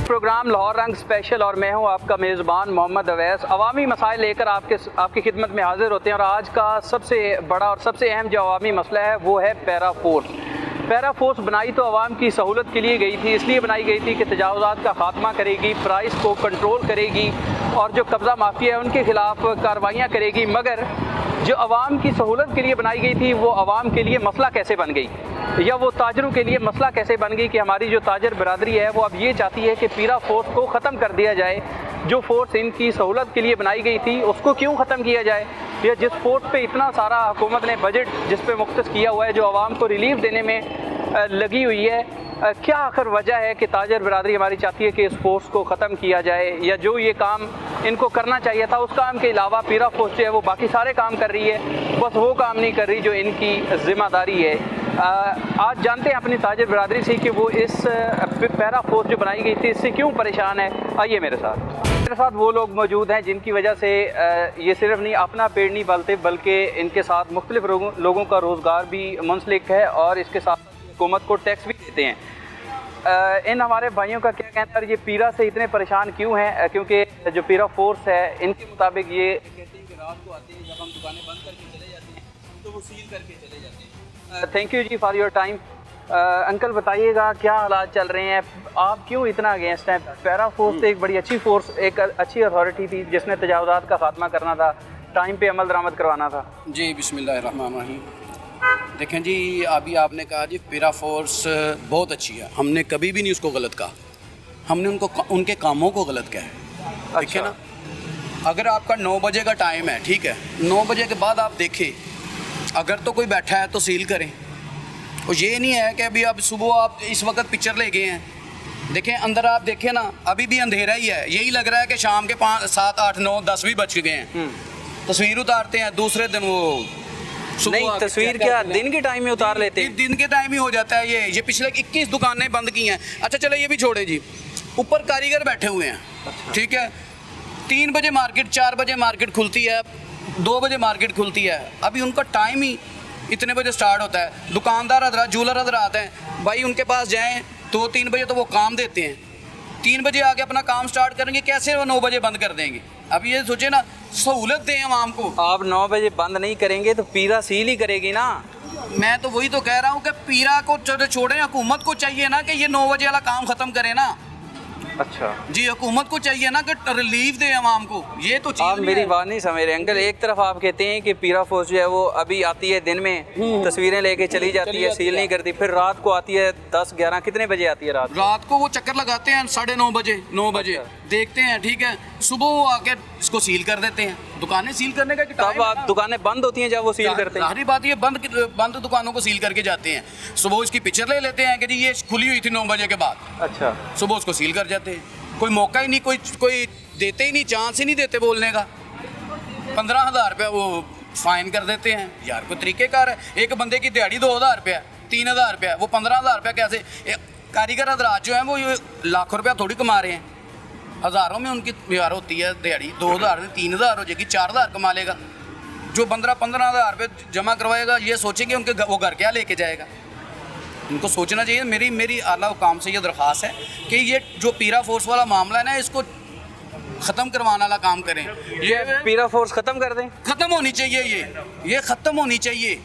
Programme Lahore रंग special और मैं हूं आपका मेज़बान मोहम्मद अवैस। अवामी मसाइल लेकर आपकी खिदमत में हाजिर होते हैं और आज का सबसे बड़ा और सबसे अहम जो अवामी मसला है वो है पैरा फोर्स। पैरा फोर्स बनाई तो आवाम की सहूलत के लिए गई थी, इसलिए बनाई गई थी कि तजावुज़ात का खात्मा करेगी, प्राइस को कंट्रोल करेगी और जो कब्ज़ा माफिया है उनके खिलाफ कार्रवाइयाँ करेगी। मगर जो आवाम की सहूलत के लिए बनाई गई थी वो आवाम के लिए मसला कैसे बन गई, या वो ताजरों के लिए मसला कैसे बन गई कि हमारी जो ताजर बरादरी है वो अब ये चाहती है कि पीरा फोर्स को ख़त्म कर दिया जाए। जो फोर्स इनकी सहूलत के लिए बनाई गई थी उसको क्यों ख़त्म किया जाए, या जिस फोर्स पे इतना सारा हुकूमत ने बजट जिस पे मुख्तस किया हुआ है, जो आवाम को रिलीफ देने में लगी हुई है, क्या आखिर वजह है कि ताजर बरादरी हमारी चाहती है कि इस फोर्स को ख़त्म किया जाए, या जो ये काम इनको करना चाहिए था उस काम के अलावा पीरा फोर्स जो है वो बाकी सारे काम कर रही है, बस वो काम नहीं कर रही जो इनकी ज़िम्मेदारी है। आज जानते हैं अपनी ताजर बरादरी से कि वो इस पैरा फोर्स जो बनाई गई थी इससे क्यों परेशान है। आइए मेरे साथ वो लोग मौजूद हैं जिनकी वजह से ये सिर्फ नहीं अपना पेड़ नहीं पालते बल्कि इनके साथ मुख्तलिफ लोगों का रोज़गार भी मुंसलिक है और इसके साथ हुकूमत को टैक्स भी देते हैं। इन हमारे भाइयों का क्या कहना है, ये पीरा से इतने परेशान क्यों हैं? क्योंकि जो पीरा फोर्स है इनके मुताबिक ये कहते हैं कि रात को आते हैं, जब हम दुकानें बंद करके चले जाते हैं तो वो सील करके चले जाते हैं। थैंक यू जी फॉर योर टाइम। अंकल बताइएगा क्या हालात चल रहे हैं, आप क्यों इतना अगेंस्ट हैं? पैरा फोर्स तो एक बड़ी अच्छी फोर्स, एक अच्छी अथॉरिटी थी जिसने तजावुज़ात का खात्मा करना था, टाइम पे अमल दरामद करवाना था। जी बिस्मिल्लाहिर्रहमानिर्रहीम। देखें जी, अभी आपने कहा जी पैरा फोर्स बहुत अच्छी है, हमने कभी भी नहीं उसको गलत कहा, हमने उनके कामों को गलत कहा है। देखिए ना, अगर आपका 9 बजे का टाइम है, ठीक है, 9 बजे के बाद आप देखें, अगर तो कोई बैठा है तो सील करें। और ये नहीं है कि अभी अब सुबह आप इस वक्त पिक्चर ले गए हैं, देखें अंदर आप देखें ना, अभी भी अंधेरा ही है, यही लग रहा है कि शाम के 5, 7, 8, 9, 10 भी बज गए हैं। तस्वीर उतारते हैं, दूसरे दिन वो नहीं, तस्वीर क्या दिन के टाइम में उतार लेते हैं? दिन के टाइम ही हो जाता है। ये पिछले 21 दुकानें बंद की हैं। अच्छा चलो ये भी छोड़े जी, ऊपर कारीगर बैठे हुए हैं, ठीक है, 3 बजे मार्केट, 4 बजे मार्केट खुलती है, 2 बजे मार्केट खुलती है, अभी उनका टाइम ही इतने बजे स्टार्ट होता है। दुकानदार हजरात, जूलर हजरात आते हैं भाई, उनके पास जाएँ 2-3 बजे तो वो काम देते हैं, 3 बजे आके अपना काम स्टार्ट करेंगे, कैसे वो 9 बजे बंद कर देंगे? अब ये सोचे ना, सहूलत दें आवाम को। आप 9 बजे बंद नहीं करेंगे तो पीरा सील ही करेगी ना। मैं तो वही तो कह रहा हूँ कि पीरा को छोड़ें, हुकूमत को चाहिए ना कि ये 9 बजे वाला काम ख़त्म करे ना। अच्छा जी, हुकूमत को चाहिए ना कि रिलीफ दे आवाम को, ये तो चीज़ आप मेरी बात नहीं समझ रहे अंकल। एक तरफ आप कहते हैं कि पीरा फोर्स जो है वो अभी आती है दिन में, तस्वीरें लेके चली जाती है, सील नहीं करती, फिर रात को आती है 10-11, कितने बजे आती है रात को? वो चक्कर लगाते हैं 9:30 बजे, 9 बजे देखते हैं, ठीक है, सुबह वो आके इसको सील कर देते हैं। दुकानें सील करने का तब आप दुकानें बंद होती हैं जब वो सील करते हैं? सारी बात ये बंद दुकानों को सील करके जाते हैं। सुबह इसकी पिक्चर ले लेते हैं कि जी ये खुली हुई थी 9 बजे के बाद। अच्छा, सुबह उसको सील कर जाते हैं, कोई मौका ही नहीं, कोई देते ही नहीं, चांस ही नहीं देते बोलने का। 15,000 रुपया वो फाइन कर देते हैं। यार कोई तरीक़ेकार है, एक बंदे की दिहाड़ी 2,000 रुपया, 3,000 रुपया, वो 15,000 रुपया कैसे? कारीगर हजरात जो हैं वो ये लाखों रुपया थोड़ी कमा रहे हैं, हज़ारों में उनकी यार होती है दिहाड़ी। 2,000 में 3,000 हो जाएगी, 4,000 कमा लेगा। जो 15,000 रुपये जमा करवाएगा ये सोचेंगे उनके वो घर क्या लेके जाएगा। इनको सोचना चाहिए। मेरी आला हुकाम से ये दरख्वास्त है कि ये जो पीरा फोर्स वाला मामला है ना, इसको ख़त्म करवाने वाला काम करें। ये पीरा फोर्स ख़त्म कर दें, ख़त्म होनी चाहिए, ये ख़त्म होनी चाहिए।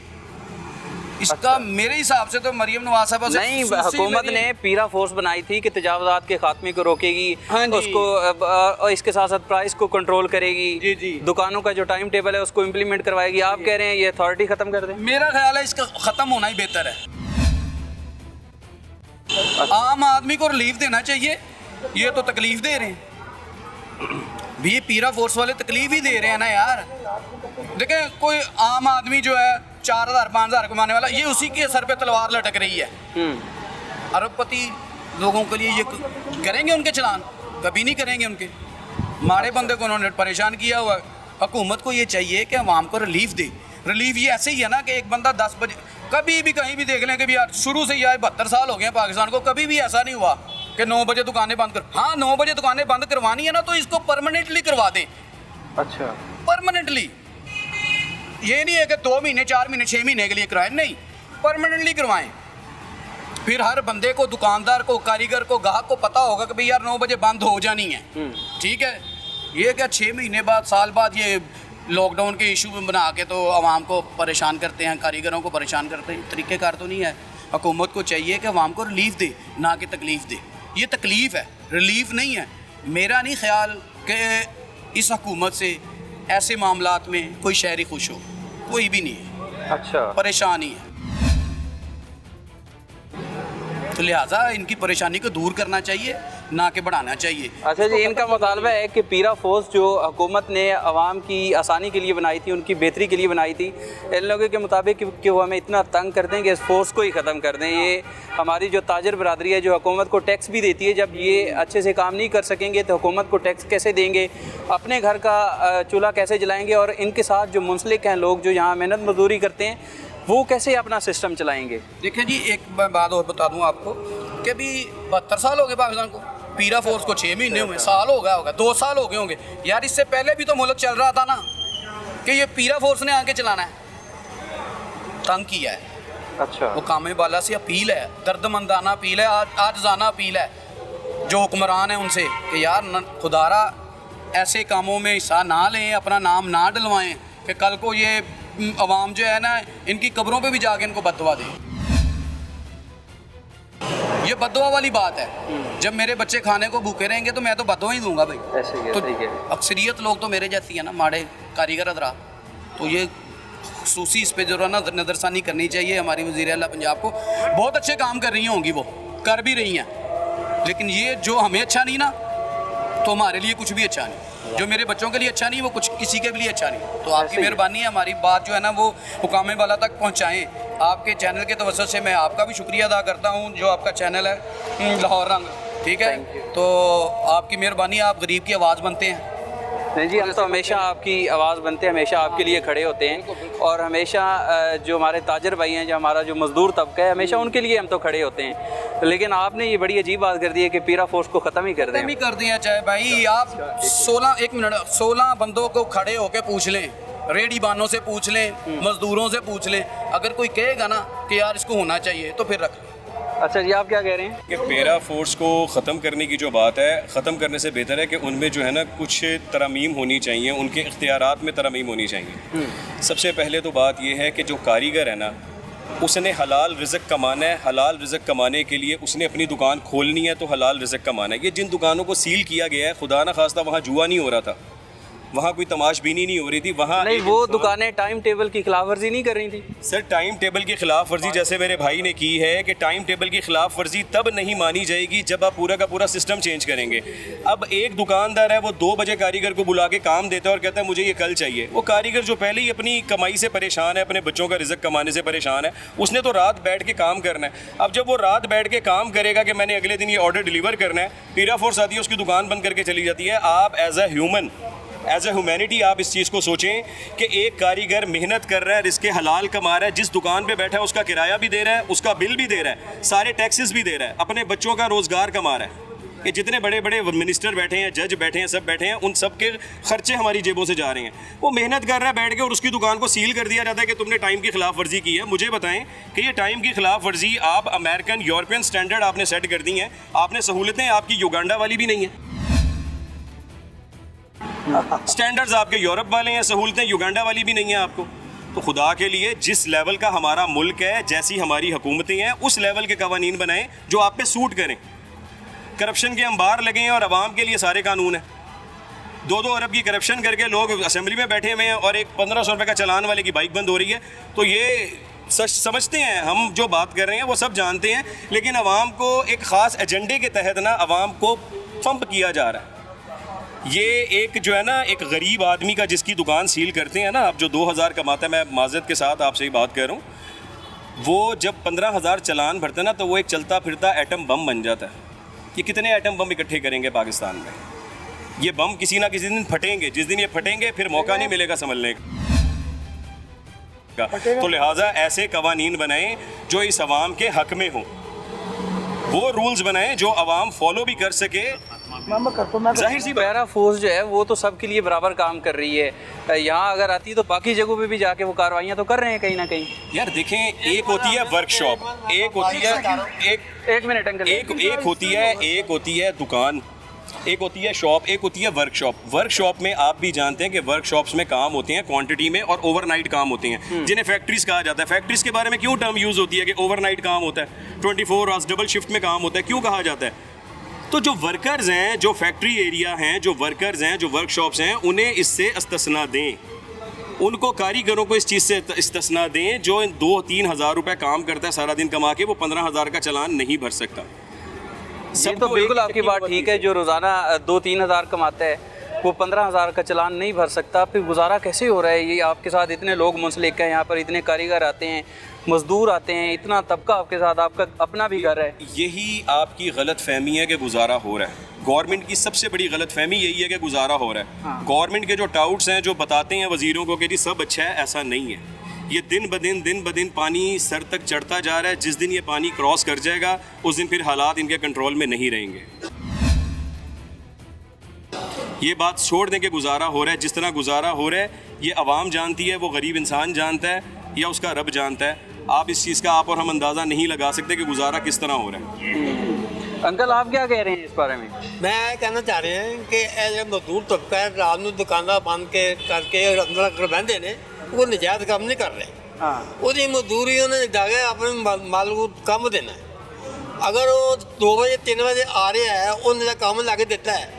इसका मेरे हिसाब से तो मरियम नवाज साहब नहीं, हुकूमत ने पीरा फोर्स बनाई थी कि तजावुज़ात के खात्मे को रोकेगी, उसको इसके साथ साथ प्राइस को कंट्रोल करेगी, जी। दुकानों का जो टाइम टेबल है उसको इम्प्लीमेंट करवाएगी। आप कह रहे हैं ये अथॉरिटी ख़त्म कर दें? मेरा ख्याल है इसका ख़त्म होना ही बेहतर है। आम आदमी को रिलीफ देना चाहिए, ये तो तकलीफ दे रहे हैं भी, ये पीरा फोर्स वाले तकलीफ ही दे रहे हैं ना यार। देखें कोई आम आदमी जो है 4,000-5,000 कमाने वाला, ये उसी के सर पे तलवार लटक रही है। अरबपति लोगों के लिए ये करेंगे उनके चलान? कभी नहीं करेंगे उनके। मारे बंदे को उन्होंने परेशान किया हुआ। हुकूमत को ये चाहिए कि आवाम को रिलीफ दे। रिलीफ ये ऐसे ही है ना कि एक बंदा 10 बजे, कभी भी कहीं भी देख लें कि भी यार शुरू से यार 72 साल हो गए हैं पाकिस्तान को, कभी भी ऐसा नहीं हुआ कि 9 बजे दुकानें बंद कर। हाँ, 9 बजे दुकानें बंद करवानी है ना तो इसको परमानेंटली करवा दें। अच्छा, परमानेंटली, ये नहीं है कि 2 महीने, 4 महीने, 6 महीने के लिए कराएं, नहीं, परमानेंटली करवाएं। फिर हर बंदे को, दुकानदार को, कारीगर को, ग्राहक को पता होगा कि भाई यार 9 बजे बंद हो जानी है। ठीक है, ये क्या 6 महीने बाद, साल बाद ये लॉकडाउन के इशू में बना के तो आवाम को परेशान करते हैं, कारीगरों को परेशान करते हैं। तरीक़ेकार तो नहीं है। हुकूमत को चाहिए कि आवाम को रिलीफ दे, ना कि तकलीफ़ दे। ये तकलीफ़ है, रिलीफ नहीं है। मेरा नहीं ख्याल कि इस हुकूमत से ऐसे मामलात में कोई शहरी खुश हो, कोई भी नहीं है। अच्छा, परेशान ही है। तो लिहाजा इनकी परेशानी को दूर करना चाहिए, ना कि बढ़ाना चाहिए। अच्छा जी, इनका मुतालबा है कि पीरा फोर्स जो हुकूमत ने आवाम की आसानी के लिए बनाई थी, उनकी बेहतरी के लिए बनाई थी, इन लोगों के मुताबिक कि वो हमें इतना तंग कर दें कि इस फोर्स को ही ख़त्म कर दें। ये हमारी जो ताजर बरादरी है, जो हुकूमत को टैक्स भी देती है, जब ये अच्छे से काम नहीं कर सकेंगे तो हुकूमत को टैक्स कैसे देंगे, अपने घर का चूल्हा कैसे जलाएँगे, और इनके साथ जो मुंसलिक हैं लोग जो यहाँ मेहनत मजदूरी करते हैं, वो कैसे अपना सिस्टम चलाएँगे। देखिए जी, एक बात और बता दूँ आपको कि अभी 72 साल हो गए पाकिस्तान को, पीरा फोर्स को 6 महीने हुए, साल हो गया होगा, 2 साल हो गए होंगे यार। इससे पहले भी तो मुल्क चल रहा था ना कि ये पीरा फोर्स ने आके चलाना है, तंग किया है। अच्छा, वो कामे बाला से अपील है, दर्दमंदाना अपील है, आजिज़ाना अपील है जो हुक्मरान है उनसे कि यार खुदारा ऐसे कामों में हिस्सा ना लें, अपना नाम ना डलवाएं कि कल को ये अवाम जो है ना, इनकी कब्रों पे भी जाके इनको बददुआ दे। ये बददुआ वाली बात है। जब मेरे बच्चे खाने को भूखे रहेंगे तो मैं तो बददुआ ही दूंगा भाई। ऐसे ही है, तो सही है। अक्सरियत लोग तो मेरे जैसी है ना, माड़े कारीगर हजरात, तो ये खसूसी इस पे जो है ना नज़रसानी करनी चाहिए हमारी वज़ीर आला पंजाब को। बहुत अच्छे काम कर रही होंगी, वो कर भी रही हैं, लेकिन ये जो हमें अच्छा नहीं ना, तो हमारे लिए कुछ भी अच्छा नहीं। जो मेरे बच्चों के लिए अच्छा नहीं, वो कुछ किसी के लिए अच्छा नहीं। तो आपकी मेहरबानी है, हमारी बात जो है ना वो हुकामे वाला तक पहुँचाएँ। आपके चैनल के तवज्जुह से मैं आपका भी शुक्रिया अदा करता हूँ, जो आपका चैनल है लाहौर रंग, ठीक है। तो आपकी मेहरबानी, आप गरीब की आवाज़ बनते हैं। नहीं जी, हम तो हमेशा आपकी आवाज़ बनते हैं, हमेशा आपके लिए खड़े होते हैं, और हमेशा जो हमारे ताजर भाई हैं, जो हमारा जो मज़दूर तबका है, हमेशा उनके लिए हम तो खड़े होते हैं। लेकिन आपने ये बड़ी अजीब बात कर दी है कि पीरा फोर्स को ख़त्म ही कर दें। ख़त्म ही कर दिया चाहे भाई। आप 16 बंदों को खड़े होकर पूछ लें, रेडी बानों से पूछ लें, मज़दूरों से पूछ लें, अगर कोई कहेगा ना कि यार इसको होना चाहिए तो फिर रख लें। अच्छा जी, आप क्या कह रहे हैं? कि पैरा फोर्स को ख़त्म करने की जो बात है, ख़त्म करने से बेहतर है कि उनमें जो है ना कुछ तरमीम होनी चाहिए, उनके इख्तियारात में तरमीम होनी चाहिए। सबसे पहले तो बात यह है कि जो कारीगर है ना, उसने हलाल रिज़्क़ कमाना है। हलाल रिज़्क़ कमाने के लिए उसने अपनी दुकान खोलनी है, तो हलाल रिज़्क़ कमाना है। ये जिन दुकानों को सील किया गया है, खुदा न खास्ता वहाँ जुआ नहीं हो रहा था, वहाँ कोई तमाशबीनी नहीं हो रही थी, वहाँ नहीं, वो दुकानें टाइम टेबल की खिलाफ वर्जी नहीं कर रही थी। सर, टाइम टेबल की खिलाफ वर्जी जैसे मेरे भाई ने की है कि टाइम टेबल की खिलाफ वर्जी तब नहीं मानी जाएगी जब आप पूरा का पूरा सिस्टम चेंज करेंगे। अब एक दुकानदार है, वो 2 बजे कारीगर को बुला के काम देता है और कहता है मुझे ये कल चाहिए। वो कारीगर जो पहले ही अपनी कमाई से परेशान है, अपने बच्चों का रिज़्क़ कमाने से परेशान है, उसने तो रात बैठ के काम करना है। अब जब वो रात बैठ के काम करेगा कि मैंने अगले दिन ये ऑर्डर डिलीवर करना है, पीरा फोर्स आती है, उसकी दुकान बंद करके चली जाती है। आप as a human, as a humanity आप इस चीज़ को सोचें कि एक कारीगर मेहनत कर रहा है, रिज़्क़ हलाल कमा रहा है, जिस दुकान पे बैठा है उसका किराया भी दे रहा है, उसका बिल भी दे रहा है, सारे टैक्सेस भी दे रहा है, अपने बच्चों का रोज़गार कमा रहा है। कि जितने बड़े बड़े मिनिस्टर बैठे हैं, जज बैठे हैं, सब बैठे हैं, उन सब के खर्चे हमारी जेबों से जा रहे हैं। वो मेहनत कर रहा है बैठ के, और उसकी दुकान को सील कर दिया जाता है कि तुमने टाइम की खिलाफ वर्जी की है। मुझे बताएं कि ये टाइम की खिलाफ वर्जी आप अमेरिकन, यूरोपियन स्टैंडर्ड आपने सेट कर दी हैं, आपने सहूलतें आपकी युगांडा वाली भी नहीं है। स्टैंडर्ड्स आपके यूरोप वाले हैं, सहूलतें युगांडा वाली भी नहीं है आपको। तो खुदा के लिए जिस लेवल का हमारा मुल्क है, जैसी हमारी हुकूमतें हैं, उस लेवल के कवानीन बनाएं जो आप पे सूट करें। करप्शन के अंबार लगे हैं और आवाम के लिए सारे कानून हैं। 2-2 अरब की करप्शन करके लोग असेंबली में बैठे हुए हैं और एक 1500 रुपये का चलान वाले की बाइक बंद हो रही है। तो ये सच समझते हैं, हम जो बात कर रहे हैं वो सब जानते हैं, लेकिन आवाम को एक ख़ास एजेंडे के तहत ना आवाम को पंप किया जा रहा है। ये एक जो है ना, एक गरीब आदमी का जिसकी दुकान सील करते हैं ना, आप जो 2000 कमाता है, मैं माज़रत के साथ आपसे ही बात कर रहा हूँ, वो जब 15,000 चलान भरता है ना, तो वो एक चलता फिरता एटम बम बन जाता है। ये कितने एटम बम इकट्ठे करेंगे पाकिस्तान में? ये बम किसी ना किसी दिन फटेंगे, जिस दिन ये फटेंगे फिर मौका नहीं मिलेगा संभलने का। तो लिहाजा ऐसे कवानीन बनाएं जो इस आवाम के हक में हों, वो रूल्स बनाएं जो आवाम फॉलो भी कर सके जाहिर सी बात। पैरा फोर्स जो है वो तो सबके लिए बराबर काम कर रही है, यहाँ अगर आती है तो बाकी जगहों पे भी जाके वो कार्रवाइयाँ तो कर रहे हैं कहीं ना कहीं। यार देखें, एक होती है वर्कशॉप, एक होती है एक मिनट अंकल, एक होती है दुकान, एक होती है शॉप, एक होती है वर्कशॉप। वर्कशॉप में आप भी जानते हैं कि वर्कशॉप्स में काम होते हैं क्वांटिटी में और ओवरनाइट काम होते हैं, जिन्हें फैक्ट्रीज कहा जाता है। फैक्ट्रीज के बारे में क्यों टर्म यूज़ होती है कि ओवरनाइट काम होता है, 24 आवर्स डबल शिफ्ट में काम होता है, क्यों कहा जाता है? तो जो वर्कर्स हैं, जो फैक्ट्री एरिया हैं, जो वर्कर्स हैं, जो वर्कशॉप्स हैं, उन्हें इससे इस्तिस्ना दें। उनको कारीगरों को इस चीज़ से इस्तिस्ना दें जो 2-3 हज़ार रुपये काम करता है सारा दिन कमा के, वो 15 हज़ार का चालान नहीं भर सकता। ये तो बिल्कुल आपकी बात ठीक है, जो रोज़ाना 2-3 हज़ार कमाता है वो 15 हज़ार का चालान नहीं भर सकता। फिर गुजारा कैसे हो रहा है? ये आपके साथ इतने लोग मुंसलिक हैं, यहाँ पर इतने कारीगर आते हैं, मज़दूर आते हैं, इतना तबका आपके साथ, आपका अपना भी घर है। यही आपकी गलत फहमी है कि गुजारा हो रहा है। गवर्नमेंट की सबसे बड़ी गलत फहमी यही है कि गुजारा हो रहा है। गवर्नमेंट के जो टाउट्स हैं, जो बताते हैं वज़ीरों को कि जी सब अच्छा है, ऐसा नहीं है। ये दिन ब दिन पानी सर तक चढ़ता जा रहा है। जिस दिन ये पानी क्रॉस कर जाएगा उस दिन फिर हालात इनके कंट्रोल में नहीं रहेंगे। ये बात छोड़ दें कि गुजारा हो रहा है। जिस तरह गुजारा हो रहा है ये आवाम जानती है, वो गरीब इंसान जानता है, या उसका रब जानता है। आप इस चीज़ का आप और हम अंदाज़ा नहीं लगा सकते कि गुजारा किस तरह हो रहा है। अंकल आप क्या कह रहे हैं इस बारे में? मैं कहना चाह रहे हैं कि ਇਹ ਜਿਹੜਾ ਮਜ਼ਦੂਰ ਤਬਕਾ ਹੈ ਰਾਤ ਨੂੰ ਦੁਕਾਨਾਂ ਬੰਦ ਕਰਕੇ ਅੰਦਰ ਕਰ ਬਹਿੰਦੇ ਨੇ, ਉਹ ਨਜਾਇਜ਼ ਕੰਮ ਨਹੀਂ ਕਰ ਰਹੇ। ਉਹਦੀ ਮਜ਼ਦੂਰੀ ਉਹਨੇ ਜਾ ਕੇ ਆਪਣੇ ਮਾਲਕ ਨੂੰ ਕੰਮ ਦੇਣਾ ਹੈ। ਅਗਰ ਉਹ 2 ਵਜੇ 3 ਵਜੇ ਆ ਰਿਹਾ ਹੈ, ਉਹਨੇ ਦਾ ਕੰਮ ਲਾ ਕੇ ਦਿੱਤਾ ਹੈ,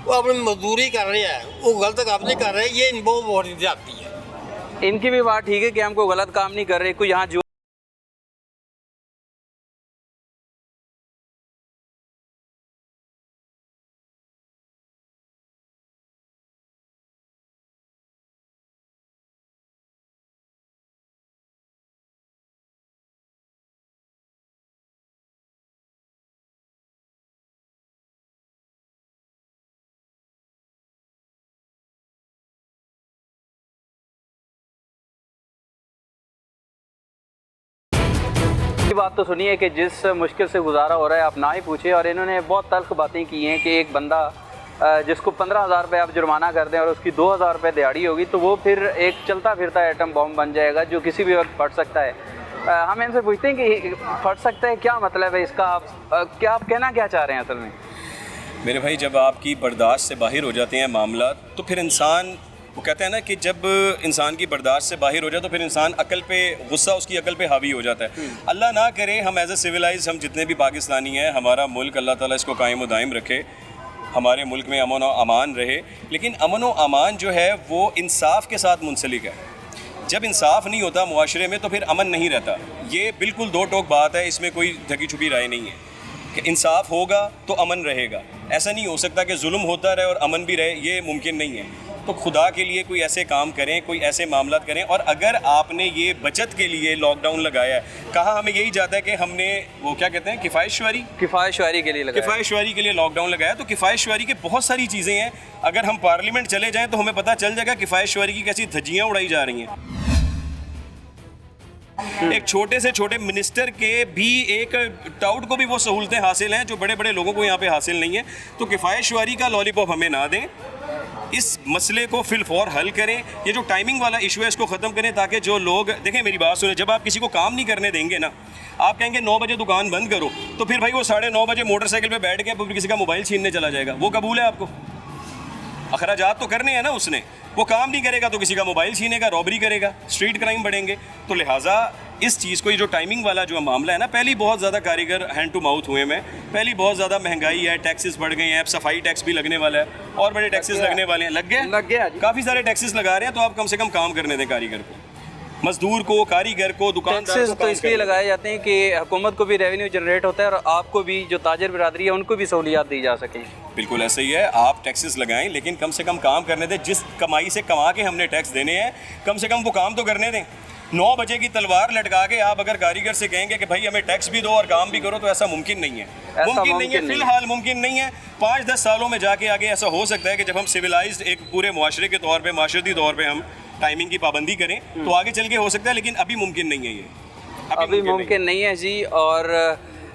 वो अपनी मजदूरी कर रहे हैं, वो गलत काम नहीं कर रहे। ये बहुत जाती है। इनकी भी बात ठीक है कि हम कोई गलत काम नहीं कर रहे, कोई यहाँ जो की बात तो सुनिए कि जिस मुश्किल से गुजारा हो रहा है आप ना ही पूछे। और इन्होंने बहुत तल्ख बातें की हैं कि एक बंदा जिसको 15,000 रुपये आप जुर्माना कर दें और उसकी 2,000 रुपये दिहाड़ी होगी तो वो फिर एक चलता फिरता एटम बॉम्ब बन जाएगा जो किसी भी वक्त फट सकता है। हम इनसे पूछते हैं कि फट सकता है, क्या मतलब है इसका? आप कहना क्या चाह रहे हैं असल में? मेरे भाई, जब आपकी बर्दाश्त से बाहर हो जाते हैं मामला तो फिर इंसान, वो कहते हैं ना कि जब इंसान की बर्दाश्त से बाहर हो जाए तो फिर इंसान अकल पे, गुस्सा उसकी अकल पे हावी हो जाता है। अल्लाह ना करे हम एज ए सिविलाइज, हम जितने भी पाकिस्तानी हैं, हमारा मुल्क अल्लाह ताला इसको कायम व दायम रखे, हमारे मुल्क में अमन व अमान रहे। लेकिन अमन व अमान जो है वो इंसाफ के साथ मुंसलिक है। जब इंसाफ नहीं होता मुआशरे में तो फिर अमन नहीं रहता। ये बिल्कुल दो टोक बात है, इसमें कोई ढकी छुपी राय नहीं है कि इंसाफ होगा तो अमन रहेगा। ऐसा नहीं हो सकता कि जुल्म होता रहे और अमन भी रहे, ये मुमकिन नहीं है। तो खुदा के लिए कोई ऐसे काम करें, कोई ऐसे मामला करें। और अगर आपने ये बचत के लिए लॉकडाउन लगाया है, कहा हमें यही जाता है कि हमने वो क्या कहते हैं किफ़ायतशुआरी के लिए लगाया, किफ़ायतशुआरी के लिए लॉकडाउन लगाया। तो किफ़ायतशुआरी की बहुत सारी चीज़ें हैं, अगर हम पार्लियामेंट चले जाएँ तो हमें पता चल जाएगा किफ़ायतशुआरी की कैसी धज्जियाँ उड़ाई जा रही हैं। एक छोटे से छोटे मिनिस्टर के भी एक टाउट को भी वो सहूलतें हासिल हैं जो बड़े बड़े लोगों को यहाँ पे हासिल नहीं है। तो किफ़ायतशुआरी का लॉलीपॉप हमें ना दें, इस मसले को फिलफौर हल करें। ये जो टाइमिंग वाला इशू है इसको ख़त्म करें ताकि जो लोग, देखें मेरी बात सुने, जब आप किसी को काम नहीं करने देंगे ना, आप कहेंगे 9 बजे दुकान बंद करो, तो फिर भाई वो 9:30 बजे मोटरसाइकिल पे बैठ के किसी का मोबाइल छीनने चला जाएगा। वो कबूल है आपको? अखराजात तो करने हैं ना उसने, वो काम नहीं करेगा तो किसी का मोबाइल छीनेगा, रॉबरी करेगा, स्ट्रीट क्राइम बढ़ेंगे। तो लिहाजा इस चीज़ को, ये जो टाइमिंग वाला जो मामला है ना, पहली बहुत ज़्यादा कारीगर हैंड टू माउथ हुए में, पहली बहुत ज़्यादा महंगाई है, टैक्सेस बढ़ गए हैं, अब सफाई टैक्स भी लगने वाला है और बड़े टैक्सेस लगने वाले हैं। लग गया काफ़ी सारे टैक्सेस लगा रहे हैं। तो आप कम से कम काम करने दें कारीगर को, मजदूर को, कारीगर को, दुकानदार को। तो इसलिए लगाए जाते हैं कि हुकूमत को भी रेवेन्यू जनरेट होता है और आपको भी, जो ताजर बिरादरी है, उनको भी सहूलियात दी जा सकें। बिल्कुल ऐसे ही है, आप टैक्सेस लगाएं लेकिन कम से कम काम करने दें। जिस कमाई से कमा के हमने टैक्स देने हैं, कम से कम वो काम तो करने दें। 9 बजे की तलवार लटका के आप अगर कारीगर से कहेंगे कि भाई हमें टैक्स भी दो और काम भी करो, तो ऐसा मुमकिन नहीं है। मुमकिन नहीं है, फिलहाल मुमकिन नहीं है। 5-10 सालों में जाके आगे ऐसा हो सकता है कि जब हम सिविलाइज्ड एक पूरे मुआशरे के तौर पे, माशरती तौर पे हम टाइमिंग की पाबंदी करें तो आगे चल के हो सकता है, लेकिन अभी मुमकिन नहीं है। ये अभी मुमकिन नहीं है जी। और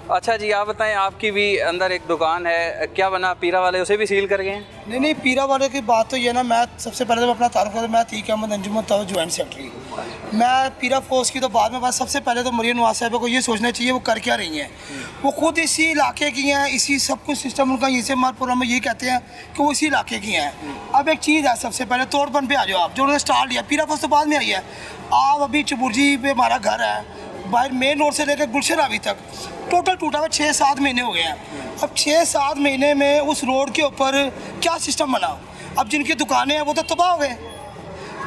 अच्छा जी, आप बताएं, आपकी भी अंदर एक दुकान है, क्या बना पीरा वाले उसे भी सील कर गए हैं? नहीं, पीरा वाले की बात तो ये ना, मैं सबसे पहले तो अपना तारुफ करता, मैं अतीक अहमद अंजुमन तव ज्वाइंट सेक्रेटरी। मैं पीरा फोर्स की तो बाद में बात, सबसे पहले तो मरियम नवाज साहब को ये सोचना चाहिए वो कर क्या रही हैं। वो खुद इसी इलाके की हैं, इसी सब कुछ सिस्टम उनका ये से मारपुरा में ये कहते हैं कि वो इसी इलाके की हैं। अब एक चीज़ है, सबसे पहले तोड़पन पे आ जाओ आप, जो उन्होंने स्टार्ट लिया पीरा फोर्स तो बाद में आई है। आप अभी चबुर्जी पे हमारा घर है, बाहर मेन रोड से लेकर गुलशन अभी तक टोटल टूटा हुआ 6-7 महीने हो गए हैं। अब 6-7 महीने में उस रोड के ऊपर क्या सिस्टम बना? अब जिनकी दुकानें हैं वो तो तबाह हो गए,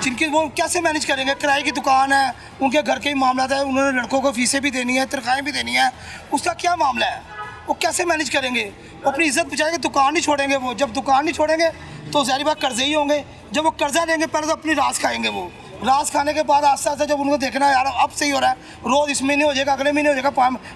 जिनकी वो कैसे मैनेज करेंगे? किराए की दुकान है, उनके घर के ही मामला है, उन्होंने लड़कों को फीसें भी देनी है, तनख्वाहें भी देनी है, उसका क्या मामला है? वो कैसे मैनेज करेंगे? वो अपनी इज्जत बचाएंगे, दुकान नहीं छोड़ेंगे। वो जब दुकान नहीं छोड़ेंगे तो ज़ाहिर बात कर्जे ही होंगे। जब वो कर्जा लेंगे पहले तो अपनी रास खाएंगे, वो रास खाने के बाद आस्ते आस्ते जब उनको देखना है यार अब सही हो रहा है, रोज़ इस महीने हो जाएगा, अगले महीने हो जाएगा।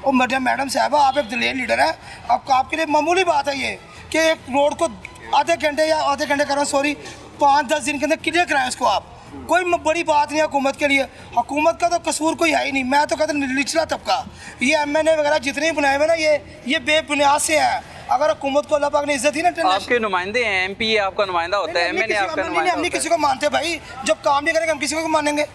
और मैडम साहबा, आप एक दलेर लीडर है, अब आपके लिए मामूली बात है ये कि एक रोड को आधे घंटे करो, सॉरी 5-10 दिन के अंदर क्लियर कराएं उसको आप। कोई बड़ी बात नहीं है हुकूमत के लिए, हुकूमत का तो कसूर कोई है ही नहीं। मैं तो कहता निचला तबका, ये MNA वगैरह जितने भी बनाए हुए ना ये बेबुनियाद से हैं। अगर हुकूमत को अल्लाह पाक ने इज्जत दी ना, आपके नुमाइंदे हैं, MP आपका नुमाइंदा होता है, MNA आपका नुमाइंदा। हम नहीं किसी को मानते भाई, जब काम नहीं करेंगे हम किसी को मानेंगे?